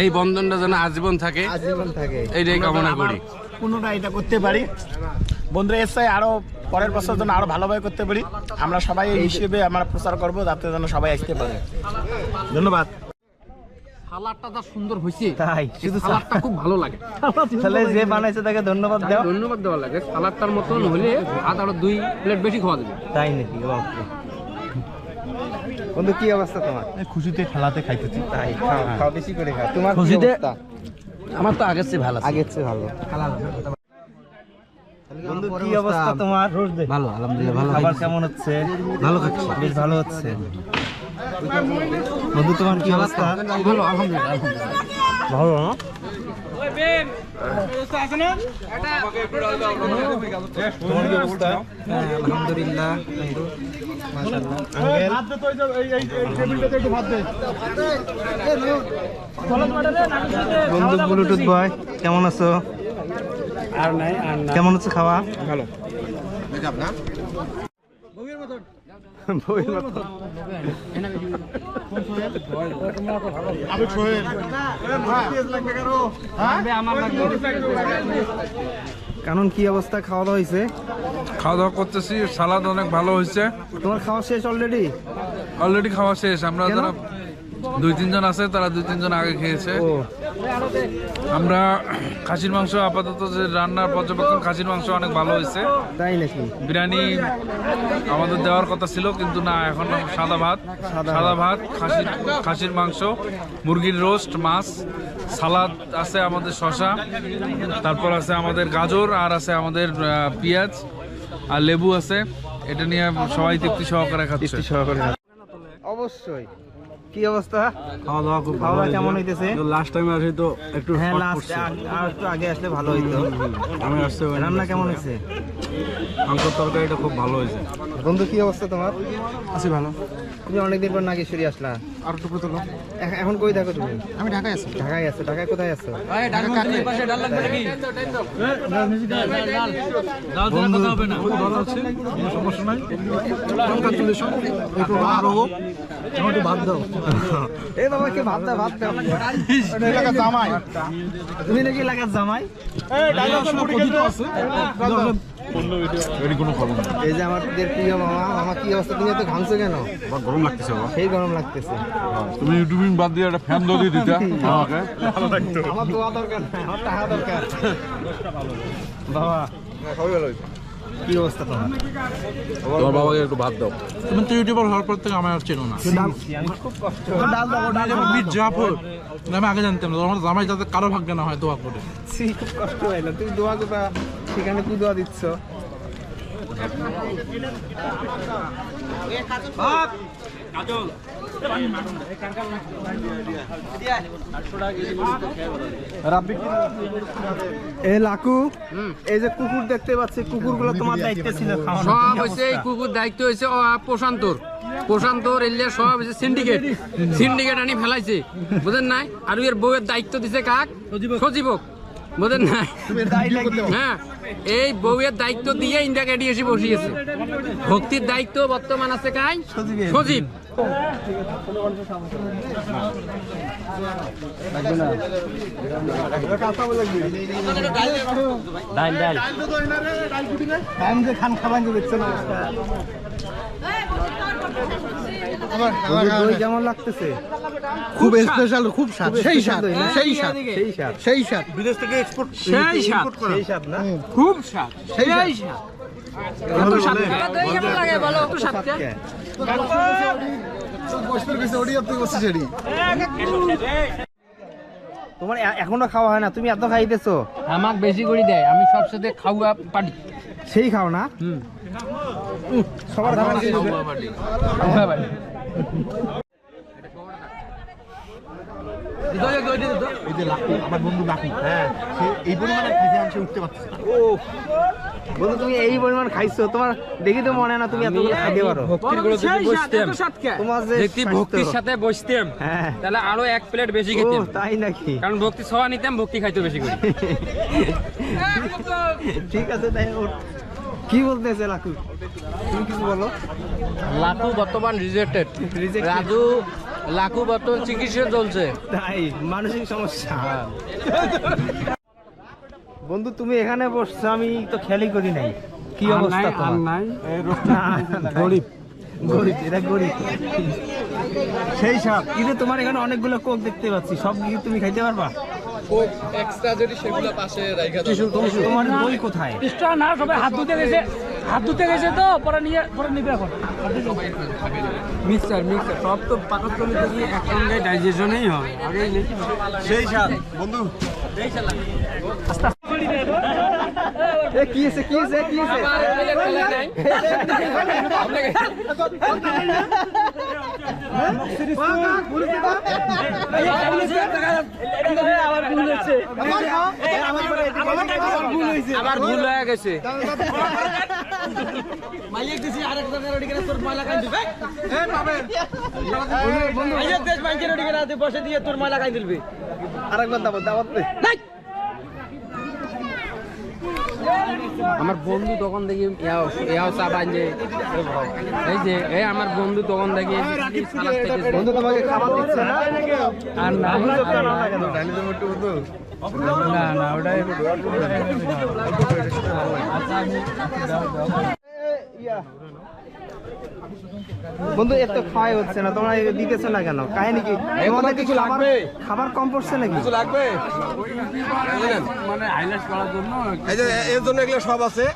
এই বন্ধনটা যেন আজীবন থাকে, আজীবন থাকে, এইটাই কামনা করি। পুনরায় এটা করতে পারি, বন্ধুরা এর চাই আরো পরের বছর যেন আরো ভালোভাবে করতে পারি। আমরা সবাই এই হিসেবে আমরা প্রচার করবো যাতে যেন সবাই আসতে পারে। ধন্যবাদ। সালাদটা যা সুন্দর হয়েছে, তাই শুধু সালাদটা খুব ভালো লাগে। তাহলে যে বানাইছে তাকে ধন্যবাদ দাও। ধন্যবাদ দেওয়া লাগে। সালাদটার মতন হলে ভাত আরো 2 প্লেট বেশি খাওয়া যাবে। তাই নাকি? বন্ধু কি অবস্থা তোমার? খুশিতে খেলাতে খাইতেছি। তাই খাও বেশি করে খাও। তোমার খুশিতে অবস্থা? আমার তো আগের চেয়ে ভালো, আগের চেয়ে ভালো। বন্ধু কি অবস্থা তোমার? ভালো আলহামদুলিল্লাহ। ভালো খাবার কেমন হচ্ছে? ভালো খাচ্ছি, বেশ ভালো হচ্ছে। বন্ধু তোমার কি অবস্থা? ভালো আলহামদুলিল্লাহ। ভালো না? তোমার কি অবস্থা? আলহামদুলিল্লাহ বন্ধু, বন্ধু ব্লুটুথ বয় কেমন আছো? আর নাই কেমন হচ্ছে খাওয়া? ভালো। কারণ কি অবস্থা, খাওয়া দাওয়া হয়েছে? খাওয়া দাওয়া করতেছি, সালাদ অনেক ভালো হয়েছে। তোমার খাওয়া শেষ অলরেডি? অলরেডি খাওয়া শেষ। আমরা যারা 2-3 জন আছে তারা 2-3 জন আগে খেয়েছে। আমরা খাসির মাংস আপাতত যে রান্নার পর্যবেক্ষণ, খাসির মাংস অনেক ভালো হয়েছে। তাই নাকি? বিরিয়ানি আমাদের দেওয়ার কথা ছিল কিন্তু না, এখন সাদা ভাত, খাসির মাংস, মুরগির রোস্ট, মাছ, সালাদ আছে আমাদের, শসা, তারপর আছে আমাদের গাজর, আর আছে আমাদের পেঁয়াজ আর লেবু আছে। এটা নিয়ে সবাই তৃপ্তি সহকারে খাচ্ছে। অবশ্যই। কি অবস্থা? খাওয়া দাওয়া খুব ভালো। কেমন হইতেছে? লাস্ট টাইম আসি তো একটু হ্যাঁ, লাস্ট আর একটু আগে আসলে ভালো হইতো। আমি আসছে রান্না কেমন হয়েছে? মাংসের তরকারিটা খুব ভালো হয়েছে। বন্ধু কি অবস্থা তোমার? আছি ভালো। তুমি অনেকদিন পর নাগেশ্বরী আসলা। আর একটু তোলো। এখন কই থাকো তুমি? আমি ঢাকায় আছি। ঢাকায় আছো? ঢাকায় কোথায় আছো? সমস্যা নাই, কনগ্রাচুলেশন। একটু আরো একটু ভাত দাও। এই বাবা কে ভাত দাও, ভাত দাও। এলাকার জামাই। তুমি নাকি এলাকার জামাই? এই যে আমাদের প্রিয় মামা। মামা কি অবস্থা? তুমি এত ঘামছো কেন? গরম লাগতেছে বাবা। সেই গরম লাগতেছে। তুমি ইউটিউবিং বাদ দিয়ে একটা ফ্যান দিয়ে দিতা আমাকে। আমার দোয়া দরকার নাই, আমার টাকা দরকার। বাবা সবাই ভালো হয়েছে। কি অবস্থা তোমার? তোমার বাবাকে একটু ভাত দাও। তুমি তো ইউটিউবার হওয়ার পর থেকে আমার আর চেনো না। আমি খুব কষ্ট। ডাল দাও, মির্জাপুর আমি আগে জানতাম না। আমার জামাই যাতে কারো ভাগ্যে না হয় দোয়া করে। খুব কষ্ট হইলো। তুমি দোয়া করবা, সেখানে কি দোয়া দিচ্ছ? এ লাকু, এই যে কুকুর দেখতে পাচ্ছি, কুকুরগুলো তোমার দায়িত্ব ছিল খাওয়ানো। সব হয়েছে এই কুকুর দায়িত্ব হয়েছে প্রশান্তর এলিয়া, সব হয়েছে সিন্ডিকেট আনি ফেলাইছে, বুঝেন নাই? আর এর বউয়ের দায়িত্ব দিছে কাক? সজীবক, বুঝেন নাই? হ্যাঁ, এই বউয়ের দায়িত্ব দিয়ে ইন্ডিয়া গাড়ি এসে বসিয়েছে। ভক্তির দায়িত্ব বর্তমান আছে কাই? সজীব। কেমন লাগতেছে? খুব স্পেশাল, খুব স্বাদ, সেই স্বাদ, সেই স্বাদ, সেই স্বাদ, সেই স্বাদ। বিদেশ থেকে এক্সপোর্ট, সেই স্বাদ না? খুব স্বাদ, সেই স্বাদ। তোমার এখনো খাওয়া হয় না? তুমি এত খাইতেছো। আমাক বেশি করে দেয়, আমি সবসাথে খাওয়া পারি। সেই খাও না? সবার খাওয়া পারি। আমার বন্ধু লাকি, হ্যাঁ, এই পরিমাণে খাইতে আমি উঠতে পারছি না। ও বন্ধু, তুমি এই পরিমাণ খাইছো, তোমার দেখি তো মনে হয় না তুমি এত খাইতে পারো। তোমার যে ভক্তির সাথে বসতাম তাহলে আরো 1 প্লেট বেশি খেতাম। তাই নাকি? কারণ ভক্তি সওয়া নিতাম, ভক্তি খাইতে বেশি করে। ঠিক আছে, তাই কি বলতেছে লাকু? তুমি কিছু বলো। লাকু বর্তমান রিজেক্টেড। লাকু বর্তমান চিকিৎসা চলছে। তাই মানসিক সমস্যা। বন্ধু তুমি এখানে বসছো, আমি তো খেয়ালই করি নাই। কি অবস্থা তোমার? গরিব, এটা গরিব। সেই সব কিন্তু তোমার এখানে অনেকগুলো কোক দেখতে পাচ্ছি, সব কি তুমি খাইতে পারবা? এক্সট্রা যদি সেগুলো পাশে রাখা দাও। তোমার দই কোথায়? না, সবাই হাত ধুতে গেছে তো পরে নিবে এখন। মিক্সার সব তো পাকস্থলীতে গিয়ে একসঙ্গে ডাইজেশনেই হবে। সেই স্বাদ বন্ধু। কি হয়েছে কি হয়েছে কি হয়েছে আবার ভুল হয়ে গেছে বসে দিয়ে তোর ময়লা খাই দিলবি আরেকবার দাবাত দাবাত আমার বন্ধু তখন দেখি চা বাজে এই যে আমার বন্ধু তখন দেখি বন্ধু তোমাকে খাবার দিচ্ছে না আর না না না ওটাই বন্ধু এত খাওয়াই হচ্ছে না তোমরা দিতেছো না কেন কাহিনী কি তোমাদের কিছু লাগবে খাবার কম পড়ছে নাকি কিছু লাগবে মানে হাইলাইট করার জন্য এই যে এর জন্য এগুলো সব আছে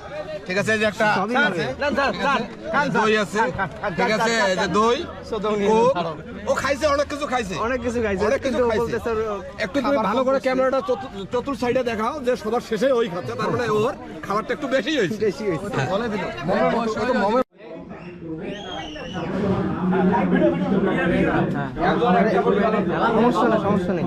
ঠিক আছে এই যে একটা দই আছে ঠিক আছে এই যে দই ও খাইছে অনেক কিছু খাইছে কিন্তু বলতেছে একটু তুমি ভালো করে ক্যামেরাটা চতুর সাইডে দেখাও যে সবার শেষে ওই খাচ্ছে তার মানে ওর খাবারটা একটু বেশি হয়েছে বলে দিল সমস্যা নেই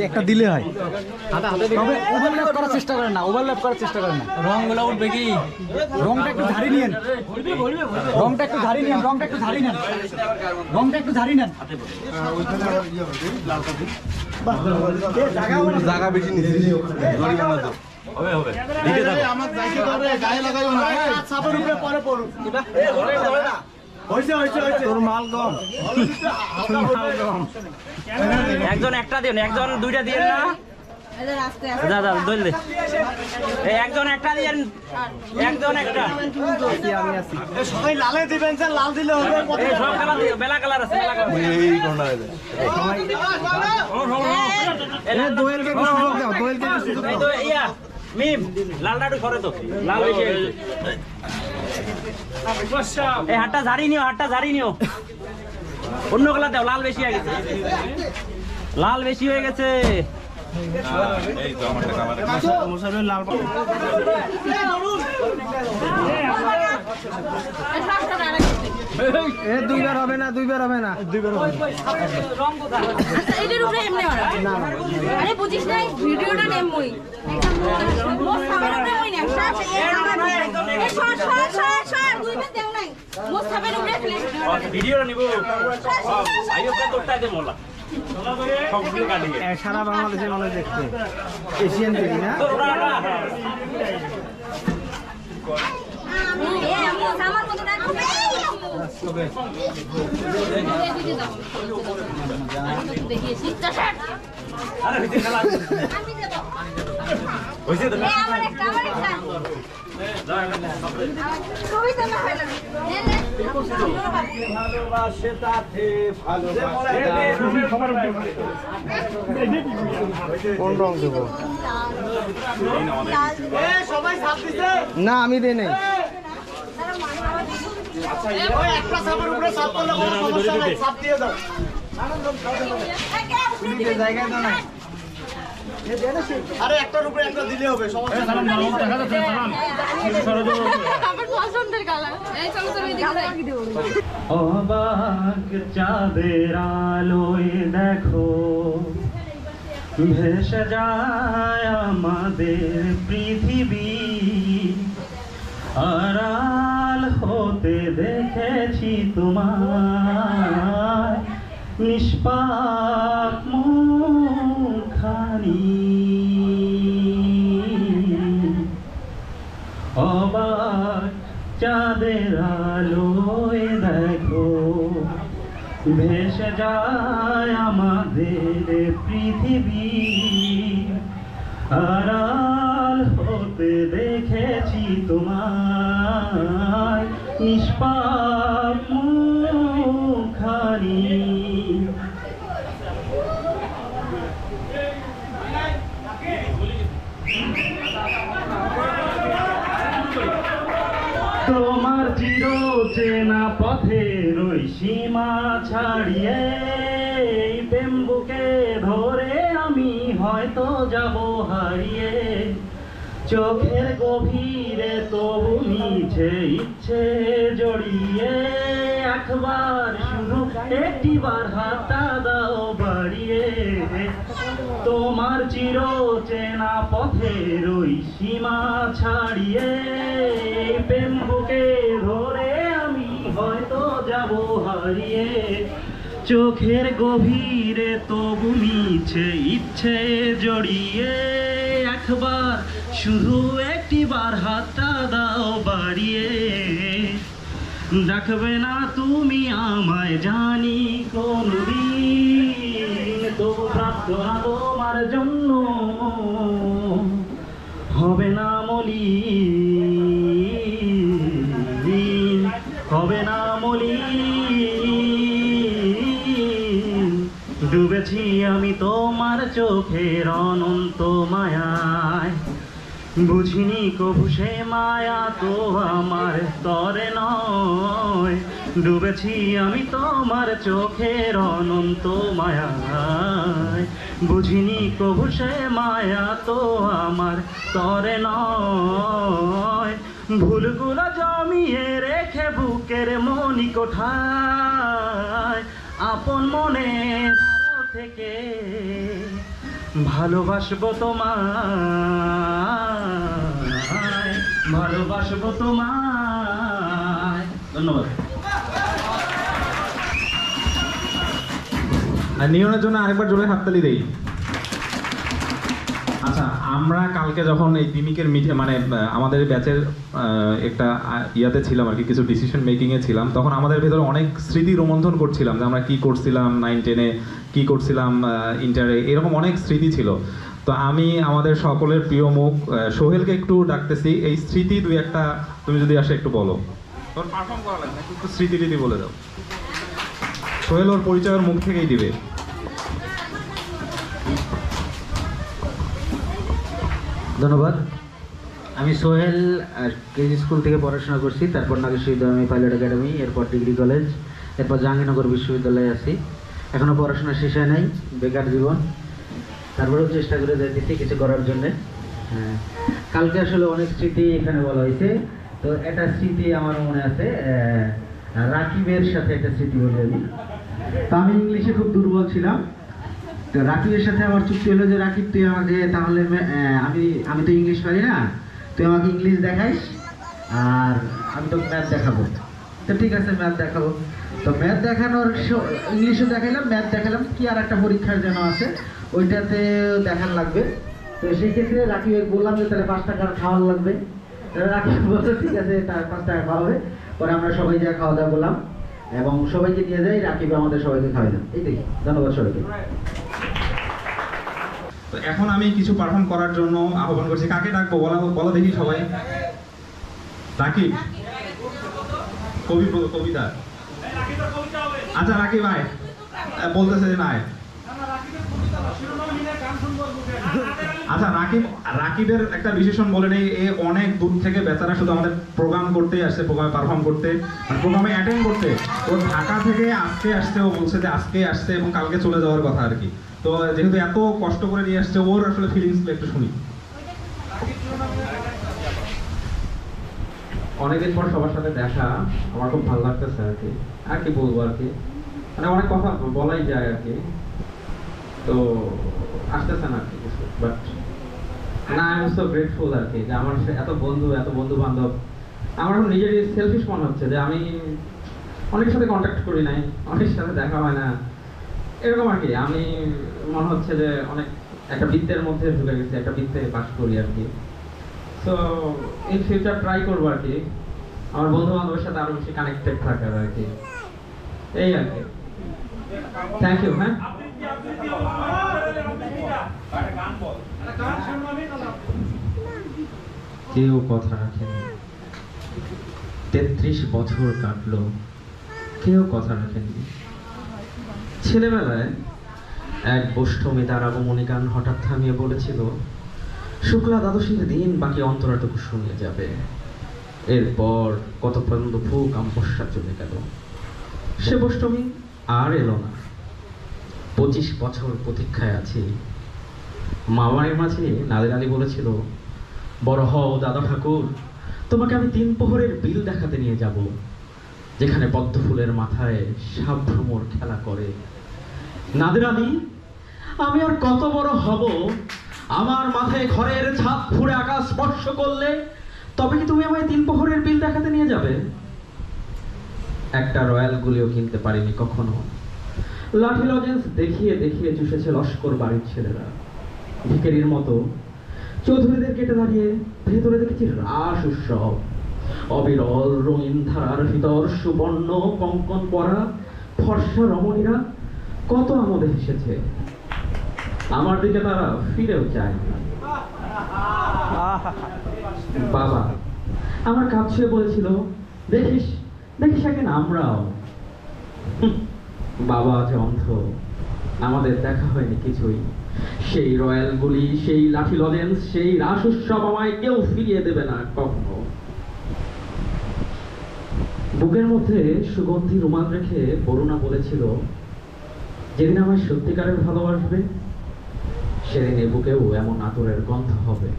একটা দিলে হয় ওভারল্যাপ করার চেষ্টা করেন না রং গুলো উঠবে কি রংটা একটু ধারি নিয়েন জায়গা বেশি নিচ্ছি তোর মাল কম একজন একটা দিন একজন দুইটা দিয়ে না দাদা দইল দে একজন একটা দিয়ে একজন একটা আমি আছি সবাই লালে দিবেন স্যার লাল দিলে হবে সব কালার দিও বেলা কালার আছে এই কোনটা দোয়েলকে কিছু সুযোগ দাও দোয়েলকে কিছু সুযোগ দাও ইয়া মিম লালটা একটু সরে তো লাল বেশি এই হাতটা ঝাড়ি নিও অন্য কালার দাও লাল বেশি হয়ে গেছে এই তো আমারটা কালারে লাল দুইবার হবে না এটার উপরে এমনি ওরা আরে বুঝিস নাই ভিডিওটা নেম মই মোস খাবার উপরে মই না সর দুইবার দেও নাই মোস খাবার উপরে ফ্লেশ ভিডিওটা নিব আইও কে তোরটা দে মোলা সবগুলো কাটি সারা বাংলাদেশের মানুষ দেখছে এশিয়ান টিভি না আমার মতো দেখো দেখিয়েছি আরে ভিতরে খেলা হইছে তো আমার একটা কবিতা না হয় না ভালোবাসে তাতে ভালোবাসে কোন রং দেব সবাই সাথ দিছে না আমি দেই নাই ওই একটা সাপের উপরে সাপ করলে কোনো সমস্যা নাই সাপ দিয়ে দাও জায়গায় দাও না আরে একটার উপরে একটা দিলে হবে সমস্যা নাই আমার পছন্দের কালার এই চলো চলো এদিকে দেব অবাক চাঁদের আলোয় দেখো ভেসে যায় আমাদের পৃথিবী আড়াল হতে দেখেছি তোমার নিষ্পাপ মুখখানি অবাক চাঁদের আলোয় দেখো ভেসে যায় আমাদের পৃথিবী আড়াল হতে দেখেছি তোমার নিষ্পাপ মুখখানি তোমার চির চেনা পথের ওই সীমা ছাড়িয়ে এই প্রেম বুকে ধরে আমি হয়তো যাব হারিয়ে চোখের গভীরে তবু মিছে ইচ্ছে জড়িয়ে একবার শুধু একটিবার হাতটা দাও বাড়িয়ে তোমার চির চেনা পথের ওই সীমা ছাড়িয়ে প্রেম বুকে ধরে আমি হয়তো যাব হারিয়ে চোখের গভীরে তবু মিছে ইচ্ছে জড়িয়ে একবার শুধু একটিবার হাতটা দাও বাড়িয়ে রাখবে না তুমি আমায় জানি কোনদিন তবু প্রার্থনা তোমার জন্য হবে না মলিন হবে না মলিন ডুবেছি আমি তোমার চোখের অনন্ত মায়ায় বুঝিনি কভু সে মায়া তো আমার তরে নয় ডুবেছি আমি তোমার চোখের অনন্ত মায়ায় বুঝিনি কভু সে মায়া তো আমার তরে নয় ভুলগুলো জমিয়ে রেখে বুকের মনি কোঠায় আপন মনের থেকে ভালোবাসবো তোমায় ভালোবাসবো তোমায় ধন্যবাদ। আর নিয়নের জন্য আরেকবার জোরে হাততালি দেই। আচ্ছা, আমরা কালকে যখন এই দিমিকের মিটে মানে আমাদের ব্যাচের একটা ইয়াতে ছিলাম আর কি, কিছু ডিসিশন মেকিংয়ে ছিলাম, তখন আমাদের ভেতরে অনেক স্মৃতি রোমন্থন করছিলাম যে আমরা কী করছিলাম 9-10-এ, কী করছিলাম ইন্টারে, এরকম অনেক স্মৃতি ছিল। তো আমি আমাদের সকলের প্রিয় মুখ সোহেলকে একটু ডাকতেছি, এই স্মৃতি দুই একটা তুমি যদি আসে একটু বলো। তোর পারফর্ম করা লাগবে, একটু স্মৃতি টিতি বলে দাও। সোহেল ওর পরিচয়ের মুখ থেকেই দিবে। ধন্যবাদ। আমি সোহেল কেজি স্কুল থেকে পড়াশোনা করছি, তারপর নাগেশ্বরী বিশ্ববিদ্যালয় পাইলট একাডেমি, এরপর ডিগ্রি কলেজ, এরপর জাহাঙ্গীরনগর বিশ্ববিদ্যালয়ে আছি। এখনও পড়াশোনা শেষ হয় নাই, বেকার জীবন, তারপরেও চেষ্টা করে যাইতেছি কিছু করার জন্যে। হ্যাঁ, কালকে আসলে অনেক স্মৃতি এখানে বলা হয়েছে, তো একটা স্মৃতি আমার মনে আছে, রাকিবের সাথে একটা স্মৃতি বলি আমি। তো আমি ইংলিশে খুব দুর্বল ছিলাম, তো রাকিবের সাথে আমার চুক্তি হলো যে রাকিব তুই আমাকে তাহলে আমি তো ইংলিশ পারি না, তুই আমাকে ইংলিশ দেখাইস আর আমি তো ম্যাথ দেখাবো। তো ঠিক আছে, ম্যাথ দেখাবো। তো ম্যাথ দেখানোর ইংলিশও দেখাইলাম, ম্যাথ দেখালাম, কি আর একটা পরীক্ষার যেন আছে ওইটাতে দেখান লাগবে। তো সেই ক্ষেত্রে রাকিব বললাম যে তাহলে 5 টাকার খাওয়ার লাগবে। রাকিব বলতো ঠিক আছে, তার 5 টাকা খাওয়া হবে। পরে আমরা সবাই যা খাওয়া দাওয়া করলাম এবং সবাইকে দিয়ে যাই, রাকিব আমাদের সবাইকে খাওয়াইলাম। এই দেখি, ধন্যবাদ সবাইকে। তো এখন আমি কিছু পারফর্ম করার জন্য আহ্বান করছি। কাকে ডাকবো বলো দেখি সবাই। রাকিব কবিতা। আচ্ছা রাকিব ভাই বলতেছে যে নাই। আচ্ছা রাকিবের একটা বিশেষণ বলে নেই, এ অনেক দূর থেকে বেচারা শুধু আমাদের প্রোগ্রাম করতেই আসছে, প্রোগ্রামে পারফর্ম করতে, প্রোগ্রামে অ্যাটেন্ড করতে। ও ঢাকা থেকে আজকে আসছে, ও বলছে যে আজকে আসছে এবং কালকে চলে যাওয়ার কথা আর কি। তো যেহেতু এত কষ্ট করে নিয়ে আসছে, ওর আসলে ফিলিংসগুলো একটু শুনি। অনেকদিন পর সবার সাথে দেখা, আমার খুব ভালো লাগতেছে আর কি বলবো আর কি, মানে অনেক কথা বলাই যায় আর কি, তো আসতেছে না আর কি কিছু, বাট না আই এম সো গ্রেটফুল আর কি যে আমার এত বন্ধু বান্ধব। আমার এখন নিজেরই সেলফিশ মনে হচ্ছে যে আমি অনেকের সাথে কন্ট্যাক্ট করি নাই, অনেকের সাথে দেখা হয় না, এরকম আর কি। আমি মনে হচ্ছে যে অনেক একটা বৃত্তের মধ্যে ঢুকে গেছি, একটা বৃত্তে বাস করি আর কি। সো ইন ফিউচার ট্রাই করবো আর কি আমার বন্ধু বান্ধবের সাথে আরো বেশি কানেক্টেড থাকার আর কি, এই আর কি। Thank you. হ্যাঁ, কেউ কথা রাখেনি, 33 বছর কাটলো, কেউ কথা রাখেনি। ছেলেবেলায় এক বৈষ্ণবী তার আগমনী গান হঠাৎ থামিয়ে বলেছিল, শুক্লা দ্বাদশীর দিন বাকি অন্তরাটুকু শুনে যাবে। এরপর কত পর্যন্ত ভূকম্পস্যা চলে গেল, সে অষ্টমী আর এলো না। 25 বছর প্রতীক্ষায় আছি। মামার মাঝে নাদের আলী বলেছিল, বড় হও দাদা ঠাকুর, তোমাকে আমি 3 প্রহরের বিল দেখাতে নিয়ে যাব, যেখানে পদ্ম ফুলের মাথায় সাপ ভ্রমর খেলা করে। নাদের আলী, আমি আর কত বড় হব? আমার মাথায় ঘরের ছাদ ফুঁড়ে আকাশ স্পর্শ করলে তবে কি তুমি আমায় 3 প্রহরের বিল দেখাতে নিয়ে যাবে? একটা রয়্যাল গুলিও কিনতে পারিনি কখনো। লাঠি লজেন্স দেখিয়ে দেখিয়ে চুষেছে লস্কর বাড়ির ছেলেরা। ভিখারির মতো চৌধুরীদের কেটে দাঁড়িয়ে ভেতরে দেখেছি রাস উৎসব। অবিরল রঙিন ধারার ভিতর সুবর্ণ কঙ্কন পরা ফর্সা রমণীরা কত আমোদে হেসেছে। আমার দিকে তারা ফিরেও চায় না। বাবা আমার কাজ ছুঁয়ে বলেছিল, দেখিস দেখিস একদিন আমরাও। বাবা আছে অন্ধ, আমাদের দেখা হয়নি কিছুই। সেই রয়্যাল গুলি, সেই লাঠি লজেন্স, সেই রাস উৎসব আমায় কেউ ফিরিয়ে দেবে না কখনো। বুকের মধ্যে সুগন্ধি রুমাল রেখে বরুণা বলেছিল, যেদিন আমায় সত্যিকারের ভালোবাসবে সেদিন এ বুকেও এমন আতরের গন্ধ হবে।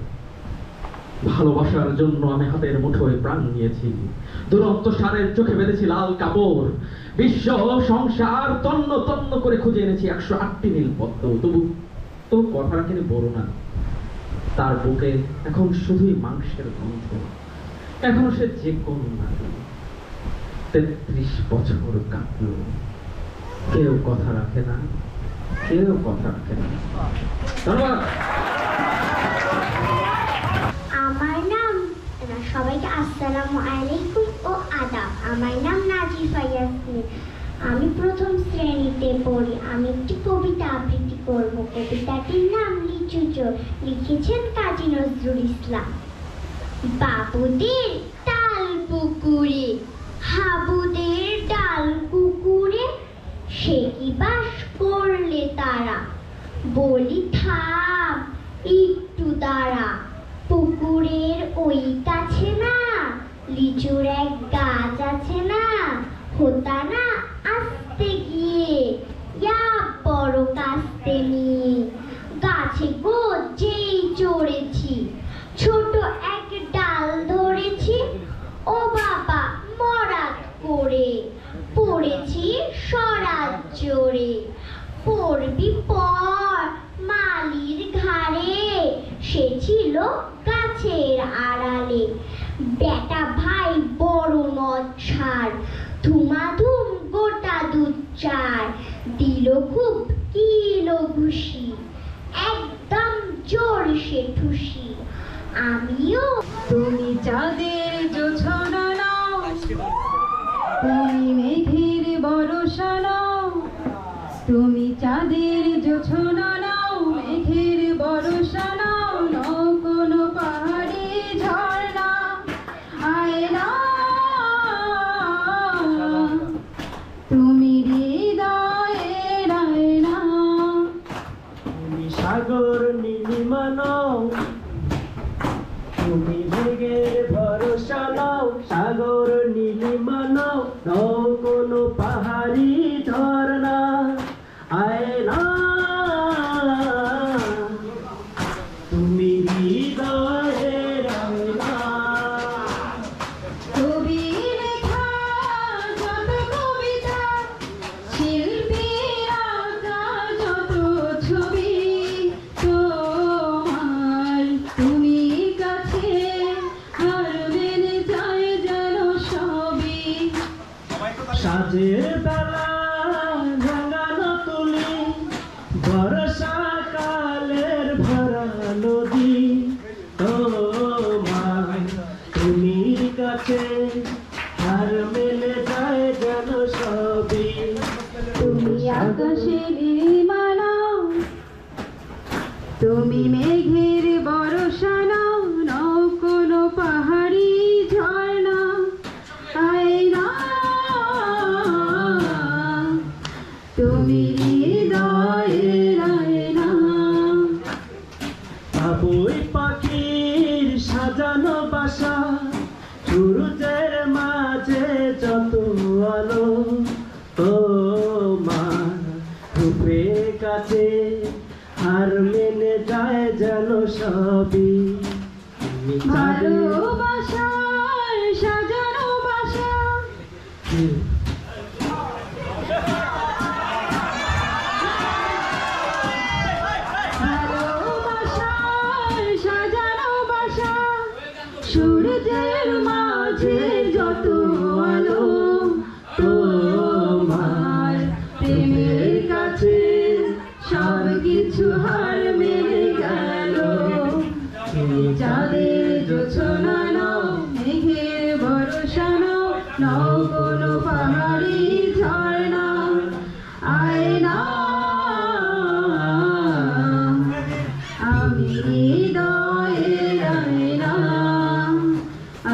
ভালোবাসার জন্য আমি হাতের মুঠোয় প্রাণ নিয়েছি। দুরন্ত সারের চোখে বেঁধেছি লাল কাপড়। বিশ্ব সংসার তন্ন তন্ন করে খুঁজে এনেছি 108টি নীল পদ্ম। তবু তো কথা রাখেনি বরুণা। তার বুকে এখন শুধুই মাংসের গন্ধ। এখনো সে যে কোন নারী। 33 বছর কাটলো, কেউ কথা রাখে না, কেউ কথা রাখে না। ধন্যবাদ। আমার নাম, সবাইকে আসসালামু আলাইকুম ও আদাব। আমার নাম নাজিফা ইয়াসমিন। আমি প্রথম শ্রেণীতে পড়ি। আমি একটি কবিতা আবৃত্তি করব। কবিতাটির নাম লিচু চোর, লিখেছেন কাজী নজরুল ইসলাম। বাবুদের তাল পুকুরে, হাবুদের ডাল কুকুরে, সে কি বাস করলে তারা, বলি থাম একটু দাঁড়া। পুকুরের ওই কাছে না লিচুর এক গাছ আছে না, হোতা না আসতে গিয়ে ইয়া বড় কাস্তে নিয়ে। গাছে গো যেই চড়েছি, ছোট এক ডাল ধরেছি, ও বাবা মরাত করে পড়েছি সরাত জোরে। পড়বি পর মালির ঘাড়ে, সে ছিল গাছের আড়ালে। বেটা ভাই বড় মদ ছাড়, ধুমাধুম গোটা দুধ চার, দিল খুব কিলো ঘুষি, একদম জোর সে ঠুসি। আমিও তুমি চাঁদের জোছনা নাও, তুমি মেঘের বরষা নাও, তুমি চাঁদের জোছনা নাও, মেঘের বরষা নাও, নাও কোনো পাহাড়ি ঝর্ণা আয় না। তুমি হৃদয়ের আয়না, তুমি সাগর নীলিমা নাও, তুমি মেঘের ভরসা নাও, সাগর নীলিমা নাও, নাও কোনো পাহাড়ি ঝর্ণা আয় না। তুমি হৃদয়ের আয়না। কবি লেখা যত কবিতা, শিল্পীর আঁকা যত ছবি, তোমার তুমি কাছে আর মেনে যায় যেন সবই। সাজের বেলা রাঙানো তুলি, বর্ষাকালের ভরা নদী, তোমার তুমি কাছে আর মেলে যায় যেন সবই। তুমি আকাশের নীলিমা নাও, তুমি মেঘের বরষা নাও, নাও কোনো পাহাড়ি ঝর্ণা আয় না। তুমি হৃদয়ের আয়না। বাবুই পাখির সাজানো বাসা, চুর সূর্যের মাঝে যত আলো তোমার রূপের কাছে হার মেনে যায় যেন সবই ভালোবাসায় সাজানো বাসা ভালোবাসায় সাজানো বাসা সূর্যের মাঝে যত আলো তোমার প্রেমের কাছে সব কিছু হার মেনে গেল যাদের জোছনা নাও মেঘের ভরসা নাও নাও কোনো পাহাড়ি ঝর্ণা আয়না আমি হৃদয়ের আয়না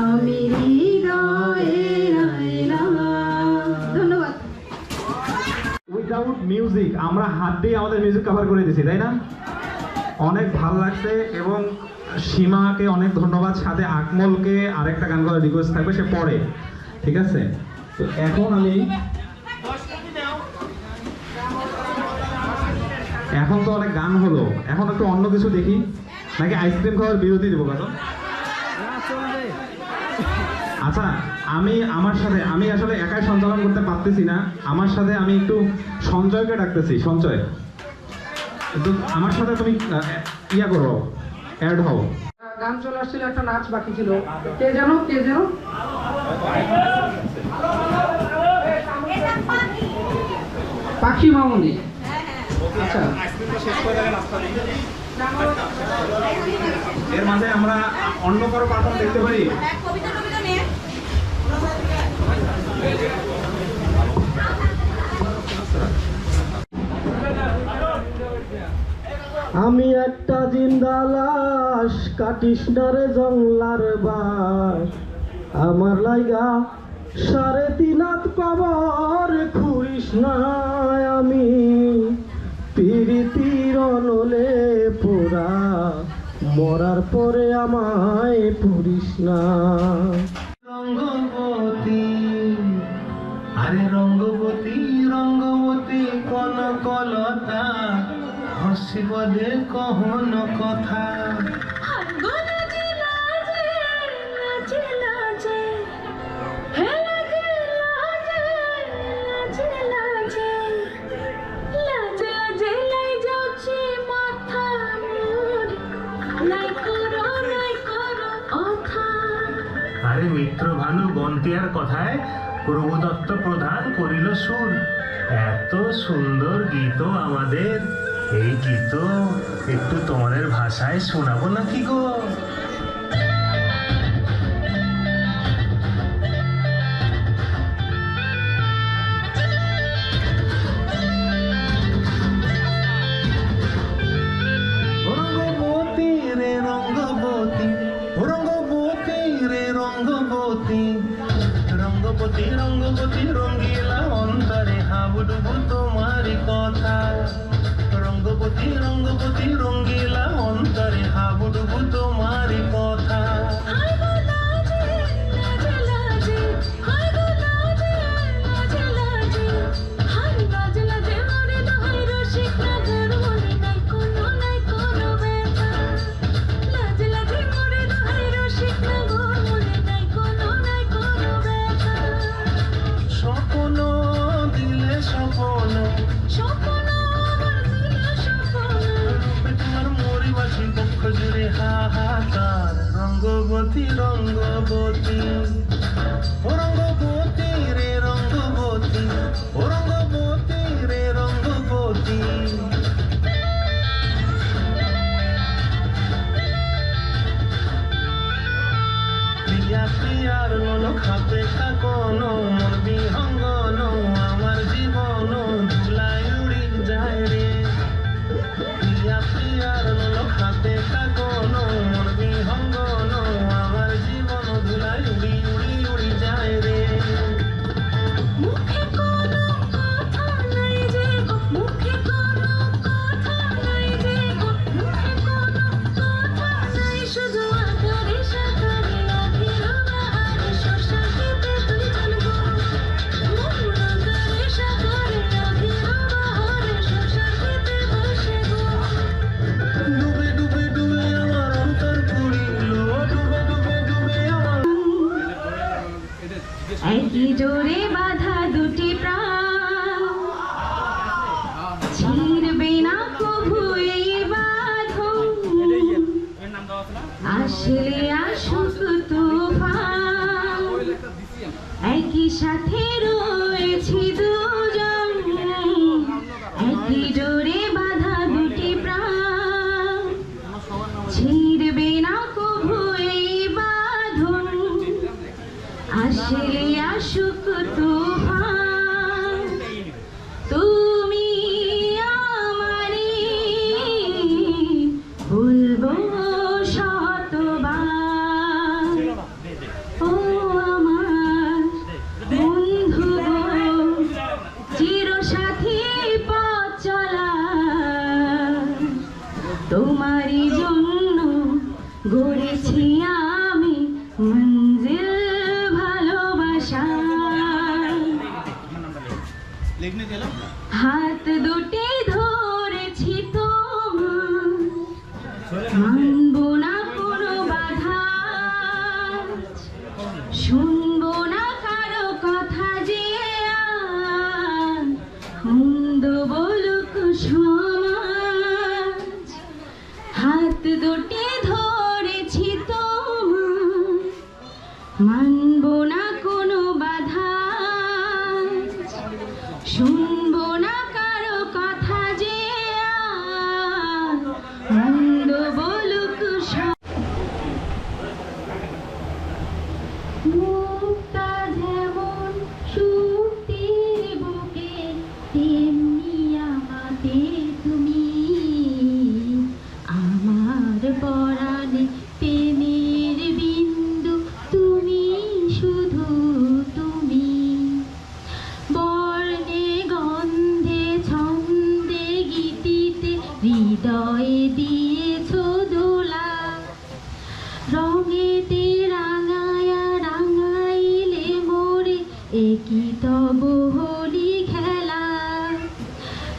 আমি হৃদয়ের আয়না। ধন্যবাদ। উইদাউট মিউজিক আমরা হাত দিয়ে আমাদের মিউজিক কভার করে দিয়েছি, তাই না? অনেক ভালো লাগছে এবং সীমাকে অনেক ধন্যবাদ, সাথে আকমলকে আরেকটা গান করার রিকোয়েস্ট থাকবে, সে পরে, ঠিক আছে? তো এখন তো অনেক গান হলো, এখন একটু অন্য কিছু দেখি, নাকি আইসক্রিম খাওয়ার বিরতি দেবো কারণ? আচ্ছা, আমি আসলে একাই সঞ্চালন করতে পারতেছি না, আমার সাথে আমি একটু সঞ্জয়কে ডাকতেছি। সঞ্জয়, তো আমার সাথে তুমি ইয়া করো, অ্যাড হও। গান চলে আসছিল, একটা নাচ বাকি ছিল। কে যেন পাখি মামুনি। আচ্ছা, এর মাঝে আমরা অন্য কারো পারফর্ম দেখতে পারি? আমি একটা জিন্দা লাশ, কাটিস না রে জংলার বাস, আমার লাইগা 3.5 হাত কবর খুঁড়িস না, আমি পিরিতির অনলে পোড়া, মরার পরে আমায় পুরিস না। রঙ্গবতী, আরে রঙ্গবতী রঙ্গবতী কোন কলতা, হসিব দে কহন কথা। আরে মিত্র ভানু বন্তিয়ার কথায় প্রভুদত্ত প্রধান করিল সুর। এত সুন্দর গীত আমাদের, এই গীত একটু তোমাদের ভাষায় শোনাবো নাকি গো? রঙ্গবতী রে রঙ্গবতী, রঙ্গবতী রে রঙ্গবতী, রঙ্গবতী রঙ্গবতী রঙ্গিলা অন্তরে হাবুডুবু তোমারি কথা। রঙ্গবতী রঙ্গবতী রঙ্গিলা অন্তরে হাবুডুবু তোমারি কথা। স্বপ্ন দিলে স্বপ্ন, তোমার মরিবাসী পক্ষ জুড়ে হাহাকার। রঙ্গবতী রঙ্গবতী, ও রঙ্গবতী রে রঙ্গবতী, ও রঙ্গবতী রে রঙ্গবতী। প্রিয়া প্রিয়ার মন খাপে কাকন, মন বিহঙ্গন আমার জীবন ধুলাই উড়ি যায় রে। প্রিয়া প্রিয়ার মন খাপে কাকন, মন বিহঙ্গন আমার জীবন ধুলাই উড়ি উড়ি উড়ি যায় রে। শুধু আকারে সাকারে আখির বাহারে একই জোরে বাঁধা দুটি প্রাণ ছিড়বে না কভু এই বাঁধন, আসলে আসুক তুফান, একই সাথে রয়েছি দুজন, একই জোরে বাঁধা দুটি প্রাণ ছিড়বে না কভু এই বাঁধন, আসলে আসুক তুফান। তুমি আমারে ভুলবো শতবার, ও আমার বন্ধু গো, চিরসাথী পথ চলা, তোমারই জন্য গড়েছি আমি মঞ্জিল ভালোবাসা। হাত দুটি ধরেছি তোমার, মানবো না কোনো বাধা, শুনবো না কারো কথা যে আর মন্দ বলুক সমাজ। হাত দুটি ধরেছি তোমার, মানবো না কোনো বাধা, শুনবো না কারো কথা যে আর মন্দ বলুক মুক্তা যেমন শক্তির বুকে তেমনি আমাদের তুমি, আমার পরাণে প্রেমের বিন্দু তুমি, শুধু তুমি। বর্ণে গন্ধে ছন্দে গীতিতে হৃদয়ে দিয়েছ দোলা, রঙেতে রাঙায়া রাঙাইলে মোরে একই তব হোলি খেলা।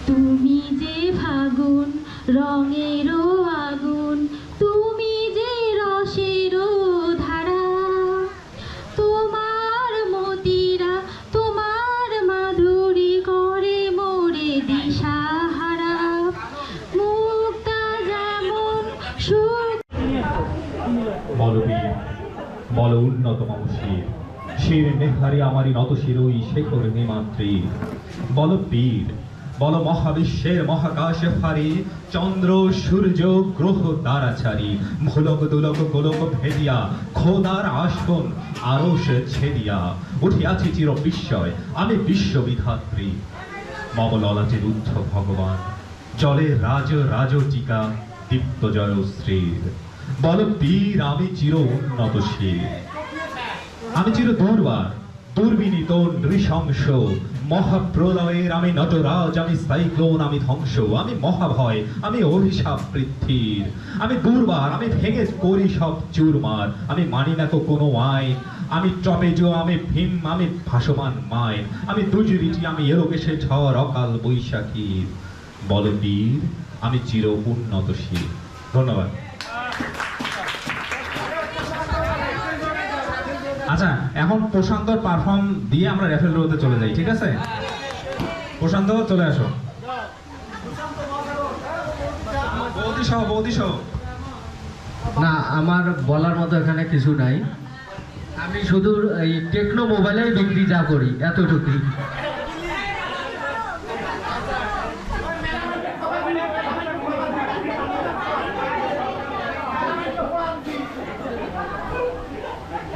তুমি যে ফাগুন রঙেরও আগুন, তুমি যে রসেরও ধারা, তোমার মতিরা তোমার মাধুরী করে মোরে দিশাহারা। মুক্তা যেমন বলবীর বল উন্নত মমশির, শির নেহারি আমারই নত শিরই শেখর নিমাত্রী। বল বীর বল মহাবিশ্বের মহাকাশে ফারি, চন্দ্র সূর্য গ্রহ তারাচারী, ভোলক দুলক গোলক ভেদিয়া খোদার আসন আরশ ছেদিয়া, উঠিয়াছি চির বিস্ময় আমি বিশ্ববিধাত্রী। মম ললাটে রুদ্ধ ভগবান, জলে রাজ রাজটিকা দীপ্ত জয়শ্রীর। বল বীর আমি চির উন্নতশীল, আমি চির দুর্বার দুর্বিনীত নৃশংস, মহাপ্রলয়ের আমি নটরাজ, আমি সাইক্লোন, আমি ধ্বংস, আমি মহাভয়, আমি অভিশাপ পৃথ্বীর। আমি দুর্বার, আমি ভেঙে করি সব চুরমার, আমি মানি না তো কোনো আইন, আমি টমেজো, আমি ভীম, আমি ভাসমান মাইন, আমি দুজরিটি, আমি এলোকেশে ঝড় অকাল বৈশাখীর। বল বীর আমি চির উন্নতশীল। ধন্যবাদ। আচ্ছা, এখন প্রশান্তর পারফর্ম দিয়ে আমরা রেফেল রোতে চলে যাই, ঠিক আছে? প্রশান্ত চলে আসো। বৌদি সহ না, আমার বলার মতো এখানে কিছু নাই, আমি শুধু এই টেকনো মোবাইলের বিক্রি যা করি এতটুকুই।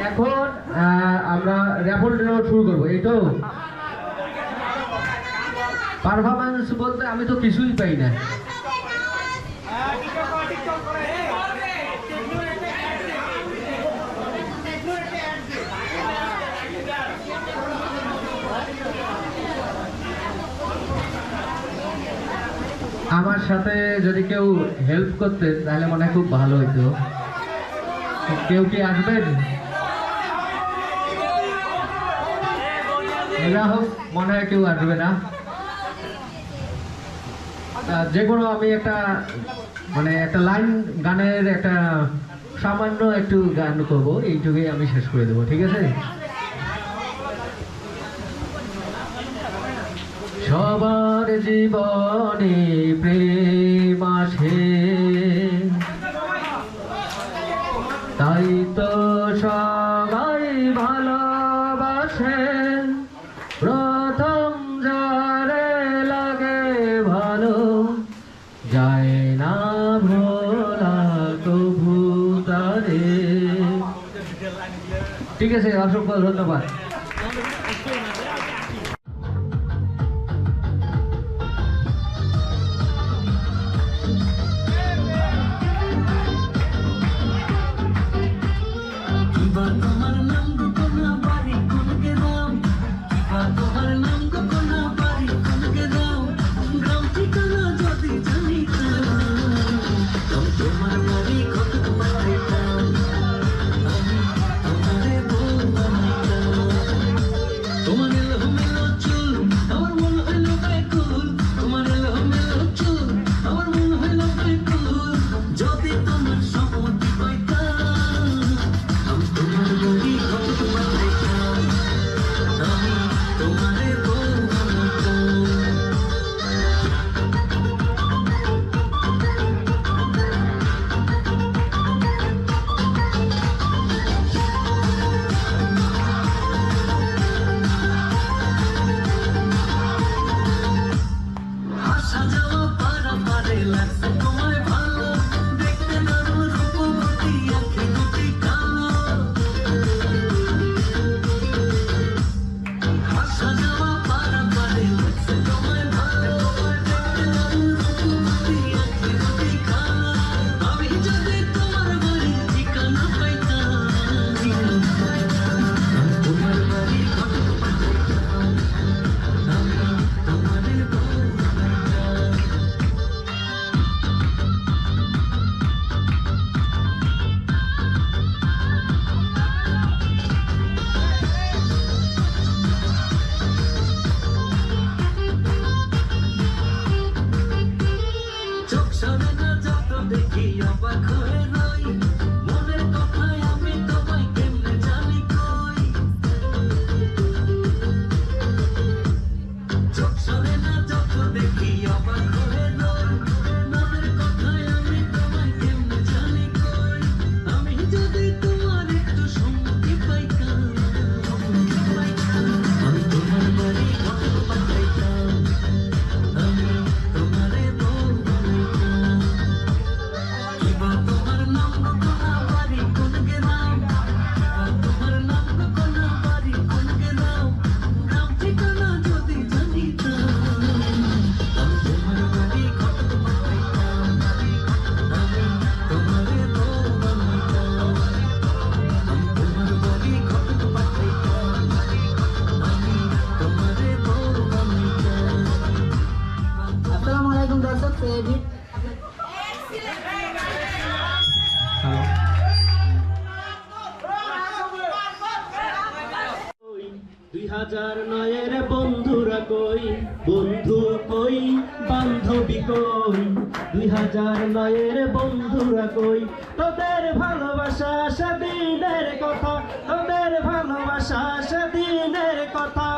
এখন আমরা র্যাপল শুরু করবো। এই তো পারফরমেন্স বলতে আমি তো কিছুই পাই না। আমার সাথে যদি কেউ হেল্প করতে তাহলে মনে হয় খুব ভালো হইতো। কেউ কি আসবেন? যা হোক, মনে হয় কেউ আসবে না। যে কোনো আমি একটা একটা লাইন গানের একটা সামান্য একটু গান করবো, এইটুকুই আমি শেষ করে দেবো, ঠিক আছে? সবার জীবনে প্রেম আসে, তাই তো সবাই ভালোবাসে। প্রথম যারে লাগে ভালো, যায় না ভোলা তবু তারে। ঠিক আছে, অসংখ্য ধন্যবাদ। নয়ের বন্ধুরা কই, বন্ধু কই, বান্ধবী কই, 2009-এর বন্ধুরা কই, তোদের ভালোবাসা সেদিনের কথা, তোদের ভালোবাসা সেদিনের কথা,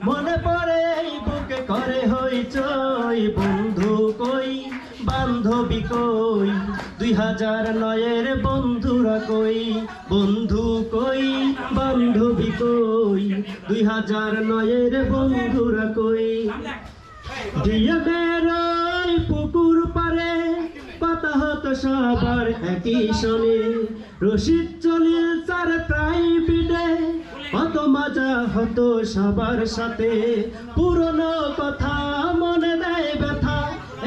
মনে পড়ে এই বুকে করে হইচই, বন্ধু কই, বান্ধবী কই, 2009-এর বন্ধুরা কই, বন্ধু কই, বান্ধবী কই, 2009-এর বন্ধুরা কই। ডিএমের ওই পুকুর পারে কথা হতো সবার একই সনে, রশিদ চলিল স্যার প্রাইভেটে, কত মজা হতো সবার সাথে, পুরনো কথা মনে দেয় ব্যথা,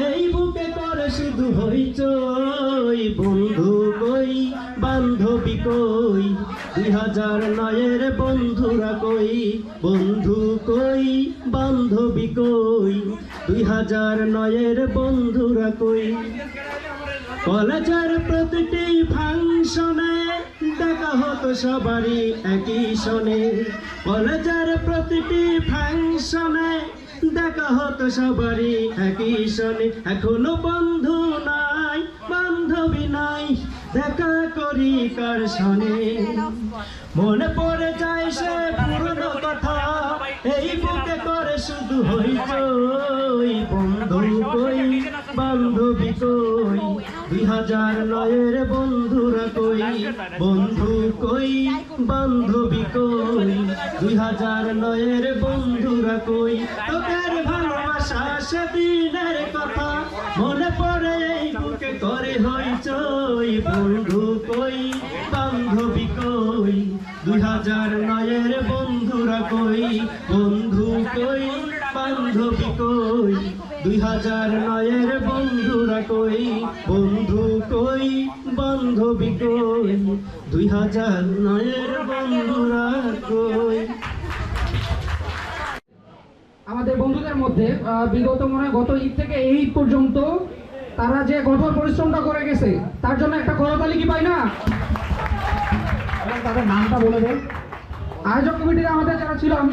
এই বুকে করে শুধু হইচই, বন্ধু কই, বান্ধবী কই, 2009-এর বন্ধুরা কই, বন্ধু কই, বান্ধবী কই, 2009-এর বন্ধুরা কই। কলেজের প্রতিটি ফাংশনে দেখা হতো সবারই একই সনে, কলেজের প্রতিটি ফাংশনে দেখা হতো সবারই একই সনে, এখনো বন্ধু নাই, বান্ধবী নাই, দেখা করি কার সনে, মনে পড়ে যায় সে পুরনো কথা, এই বুকে করে শুধু শুধু হইচই, বন্ধু কই বান্ধবী কই, 2009-এর বন্ধুরা কই, বন্ধু কই বান্ধবী কই, 2009-এর বন্ধুরা কই, তোদের ভালোবাসা সেদিনের কথা মনে পড়ে এই বুকে করে হইচই, বন্ধু কই বান্ধবী কই, 2009-এর বন্ধুরা কই, বন্ধু কই বান্ধবী কই, 2009-এর বন্ধুরা কই, বন্ধু কই বান্ধবী কই, 2009-এর বন্ধুরা কই। আমাদের বন্ধুদের মধ্যে বিগত মনে হয় গত ঈদ থেকে এই ঈদ পর্যন্ত তারা যে কঠোর পরিশ্রমটা করে গেছে তার জন্য একটা করতালি কি পাই না? তাদের নামটা বলে দেন। আয়োজক কমিটিতে আমাদের যারা ছিল, আমি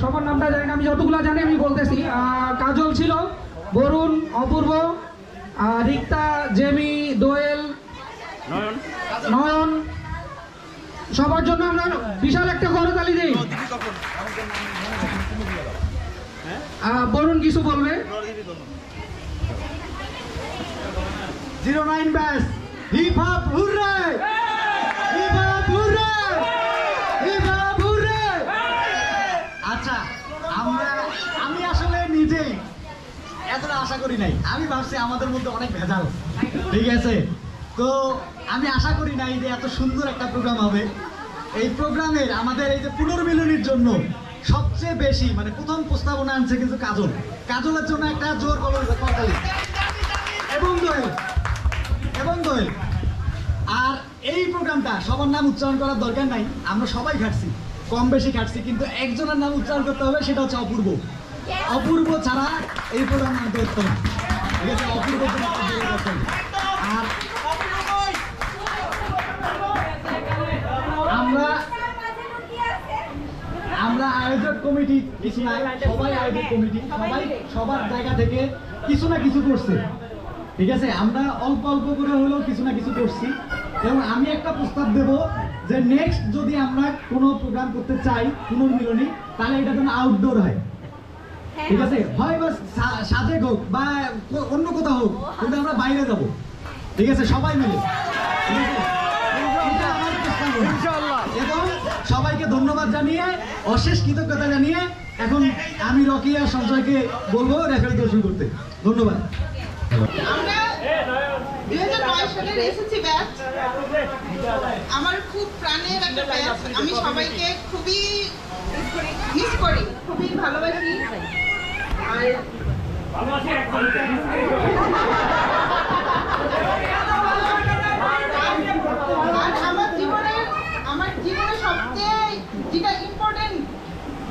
সবার নামটা জানি না, আমি যতগুলো জানি আমি বলতেছি। কাজল ছিল, বরুণ, অপূর্ব, রিক্তা, জেমি, দোয়েল, নয়ন, সবার জন্য আমরা বিশাল একটা করতালি দিই। বরুণ কিছু বলবে। 09 batch hip hop hooray, hip hop hooray, hip hop hooray. আচ্ছা, আমি আসলে নিজেই এতটা আশা করি নাই। আমি ভাবছি আমাদের মধ্যে অনেক ভেজাল, ঠিক আছে? তো আমি আশা করি নাই যে এত সুন্দর একটা প্রোগ্রাম হবে। এই প্রোগ্রামের আমাদের এই যে পুনর্মিলনীর জন্য সবচেয়ে বেশি মানে প্রথম প্রস্তাবনা আনছে কিন্তু কাজলের জন্য একটা জোর করতালি এবং দোয়েল। আর এই প্রোগ্রামটা সবার নাম উচ্চারণ করার দরকার নাই, আমরা সবাই খাটছি, কম বেশি খাটছি, কিন্তু একজনের নাম উচ্চারণ করতে হবে, সেটা হচ্ছে অপূর্ব ছাড়া এই প্রোগ্রাম আনতে হতো না, ঠিক আছে? অপূর্ব আর আমরা আয়োজক কমিটি কিছু না, সবাই আয়োজক কমিটি, সবাই সবার জায়গা থেকে কিছু না কিছু করছে, ঠিক আছে? আমরা অল্প অল্প করে হলেও কিছু না কিছু করছি। এবং আমি একটা প্রস্তাব দেব যে নেক্সট যদি আমরা কোনো প্রোগ্রাম করতে চাই পুনর্মিলনী, তাহলে এটা যেন আউটডোর হয়, ঠিক আছে? হয় বা সাজেক হোক বা অন্য কোথাও হোক, কিন্তু আমরা বাইরে যাব, ঠিক আছে? সবাই মিলে, ঠিক আছে? এটা আমার প্রস্তাবনা। এবং সবাইকে ধন্যবাদ জানিয়ে, অশেষ কৃতজ্ঞতা জানিয়ে, এখন আমি রকি আর সঞ্জয়কে বলবো রেফারি দর্শন করতে। ধন্যবাদ। আমরা 2009 সালের এসএসসি ব্যাচ, আমার খুব প্রাণের একটা ব্যাচ। আমি সবাইকে খুবই মিস করি, খুবই ভালোবাসি। আর আমার জীবনে সবচেয়ে যেটা ইম্পর্টেন্ট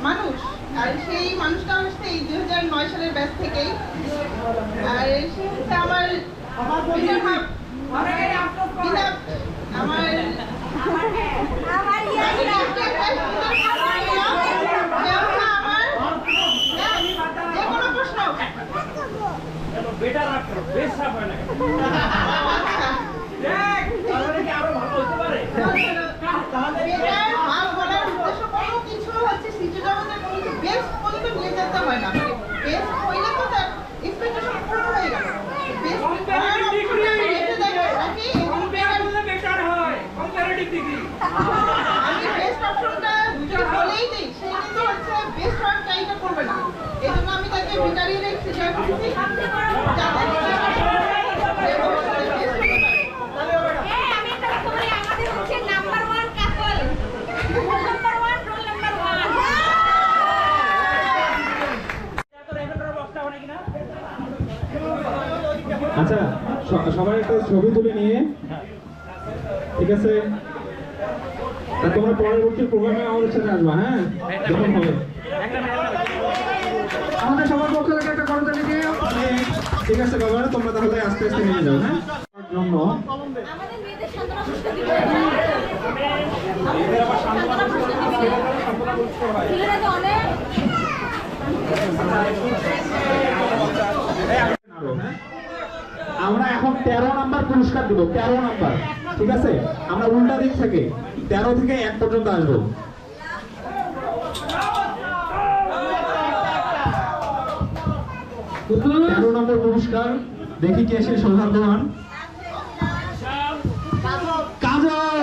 মানুষ, আর সেই মানুষটা হচ্ছে এই 2009 সালের ব্যাচ থেকেই। আর সে হচ্ছে আমার আচ্ছা, সবাই একটা ছবি তুলে নিয়ে, ঠিক আছে? তোমরা পরবর্তী প্রোগ্রামে আমাদের সাথে আসবা, হ্যাঁ? যখন হবে আমাদের সবার পক্ষ থেকে একটা করতালি দিয়ে, ঠিক আছে বাবা, তোমরা তাহলে আস্তে আস্তে নিয়ে যাও, হ্যাঁ? জন্য আমরা এখন 13 নাম্বার পুরস্কার দিব, 13 নাম্বার, ঠিক আছে? আমরা উল্টা দিক থেকে 13 থেকে 1 পর্যন্ত আসবো। 13 নম্বর পুরস্কার, দেখি কে সে সৌভাগ্যবান। কাজল,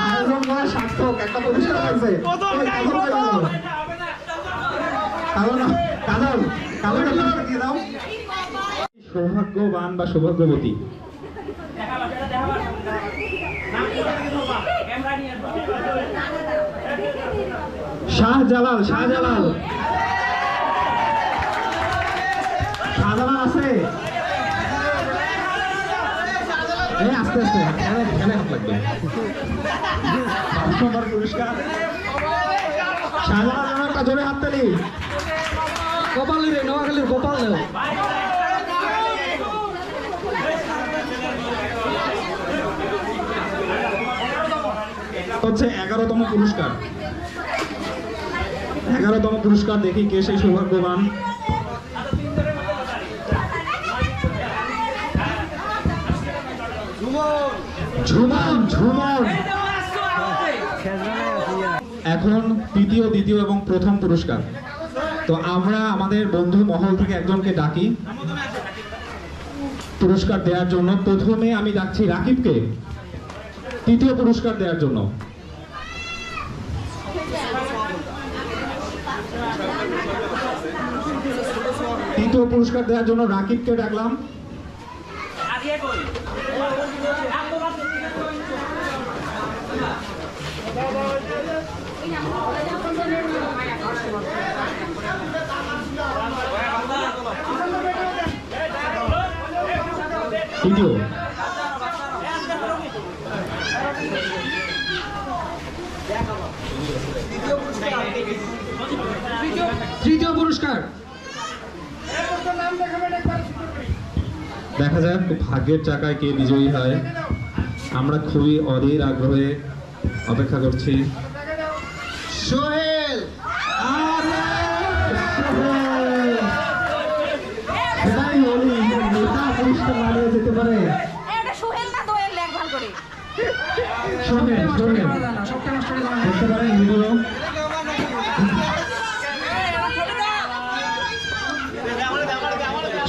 আয়োজন করা সার্থক, একটা পুরস্কার আছে। কাজল দিয়ে দাও। সৌভাগ্যবান বা সৌভাগ্যবতী শাহজালাল আছে। আস্তে আস্তে খেলে হাত লাগবে। 5 নম্বর পুরস্কার শাহজালাল, একটা জোরে হাততালি। গোপাল রে, নোয়াখালীর গোপাল রে। হচ্ছে 11তম পুরস্কার। 11তম পুরস্কার, দেখি কে সেই সৌভাগ্যবান। ঝুমন। এখন তৃতীয়, দ্বিতীয় এবং প্রথম পুরস্কার। তো আমরা আমাদের বন্ধু মহল থেকে একজনকে ডাকি পুরস্কার দেওয়ার জন্য। প্রথমে আমি ডাকছি রাকিবকে তৃতীয় পুরস্কার দেওয়ার জন্য। তৃতীয় পুরস্কার দেওয়ার জন্য রাকিবকে ডাকলাম। তৃতীয় পুরস্কার দেখা যাক ভাগ্যের চাকায় কে বিজয়ী হয়। আমরা খুবই অধীর আগ্রহে অপেক্ষা করছি। সোহেল, যেতে পারে।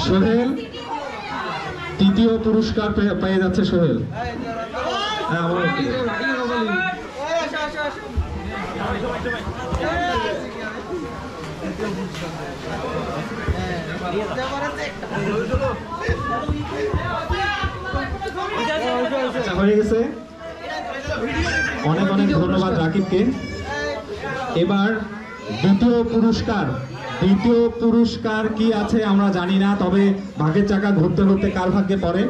সোহেল তৃতীয় পুরস্কার পেয়ে যাচ্ছে। সোহেল হয়ে গেছে। অনেক অনেক ধন্যবাদ রাকিবকে। এবার দ্বিতীয় পুরস্কার কি আছে আমরা জানি না, তবে ভাগ্যের চাকা ঘুরতে ঘুরতে কার ভাগ্যে পড়ে।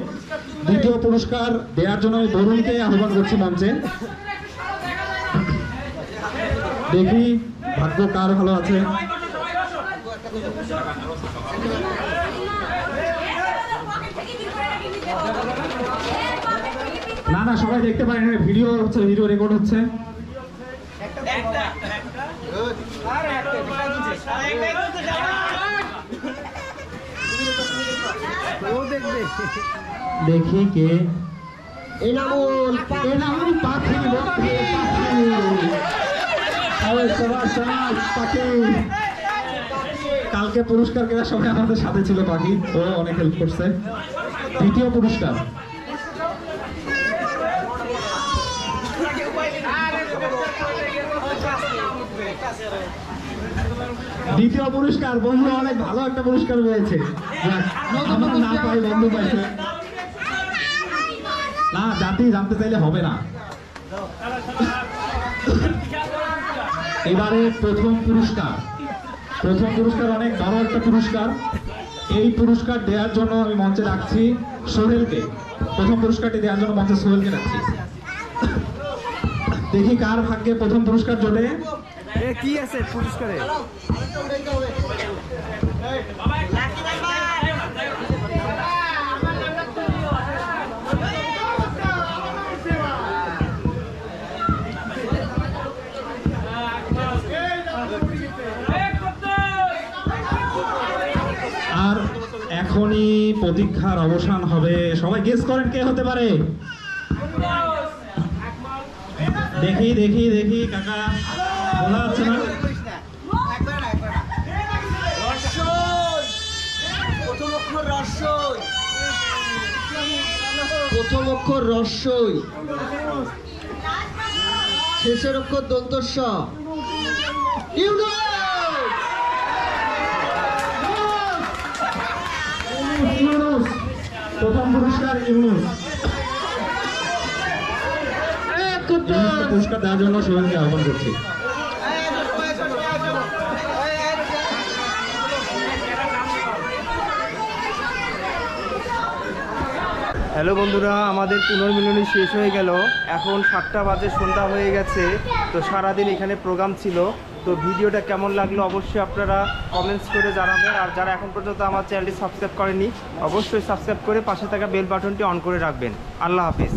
দ্বিতীয় পুরস্কার দেওয়ার জন্য বরুণকে আহ্বান করছি মঞ্চে। দেখি ভাগ্য কার ভালো আছে। না সবাই দেখতে পারেন, ভিডিও হচ্ছে, ভিডিও রেকর্ড হচ্ছে। দেখি কে। এনামুল পাখি। কালকে পুরস্কার কেনার সময় আমাদের সাথে ছিল পাখি, ও অনেক হেল্প করছে। দ্বিতীয় পুরস্কার বন্ধু অনেক ভালো একটা পুরস্কার পেয়েছে। না পাই বন্ধু পাইছে না, জাতি জানতে চাইলে হবে না। এবারে প্রথম পুরস্কার অনেক বড় একটা পুরস্কার। এই পুরস্কার দেওয়ার জন্য আমি মঞ্চে রাখছি সোহেলকে। প্রথম পুরস্কারটি দেওয়ার জন্য মঞ্চে সোহেলকে রাখছি। দেখি কার ভাগ্যে প্রথম পুরস্কার জোটে। কি আছে পুরস্কারে? আর এখনই প্রতীক্ষার অবসান হবে। সবাই গেস করেন কে হতে পারে। দেখি কাকা বলা হচ্ছে না। অক্ষর রস্যই, প্রথম অক্ষর রস্যই, শেষের অক্ষর দন্ত স। প্রথম পুরস্কার ইউনুস। পুরস্কার দেওয়ার জন্য সোহেলকে আহ্বান করছি। হ্যালো বন্ধুরা, আমাদের পুনর্মিলনী শেষ হয়ে গেল। এখন 7টা বাজে, সন্ধ্যা হয়ে গেছে। তো সারাদিন এখানে প্রোগ্রাম ছিল। তো ভিডিওটা কেমন লাগলো অবশ্যই আপনারা কমেন্টস করে জানাবেন। আর যারা এখন পর্যন্ত আমার চ্যানেলটি সাবস্ক্রাইব করেনি অবশ্যই সাবস্ক্রাইব করে পাশে থাকা বেল বাটনটি অন করে রাখবেন। আল্লাহ হাফিজ।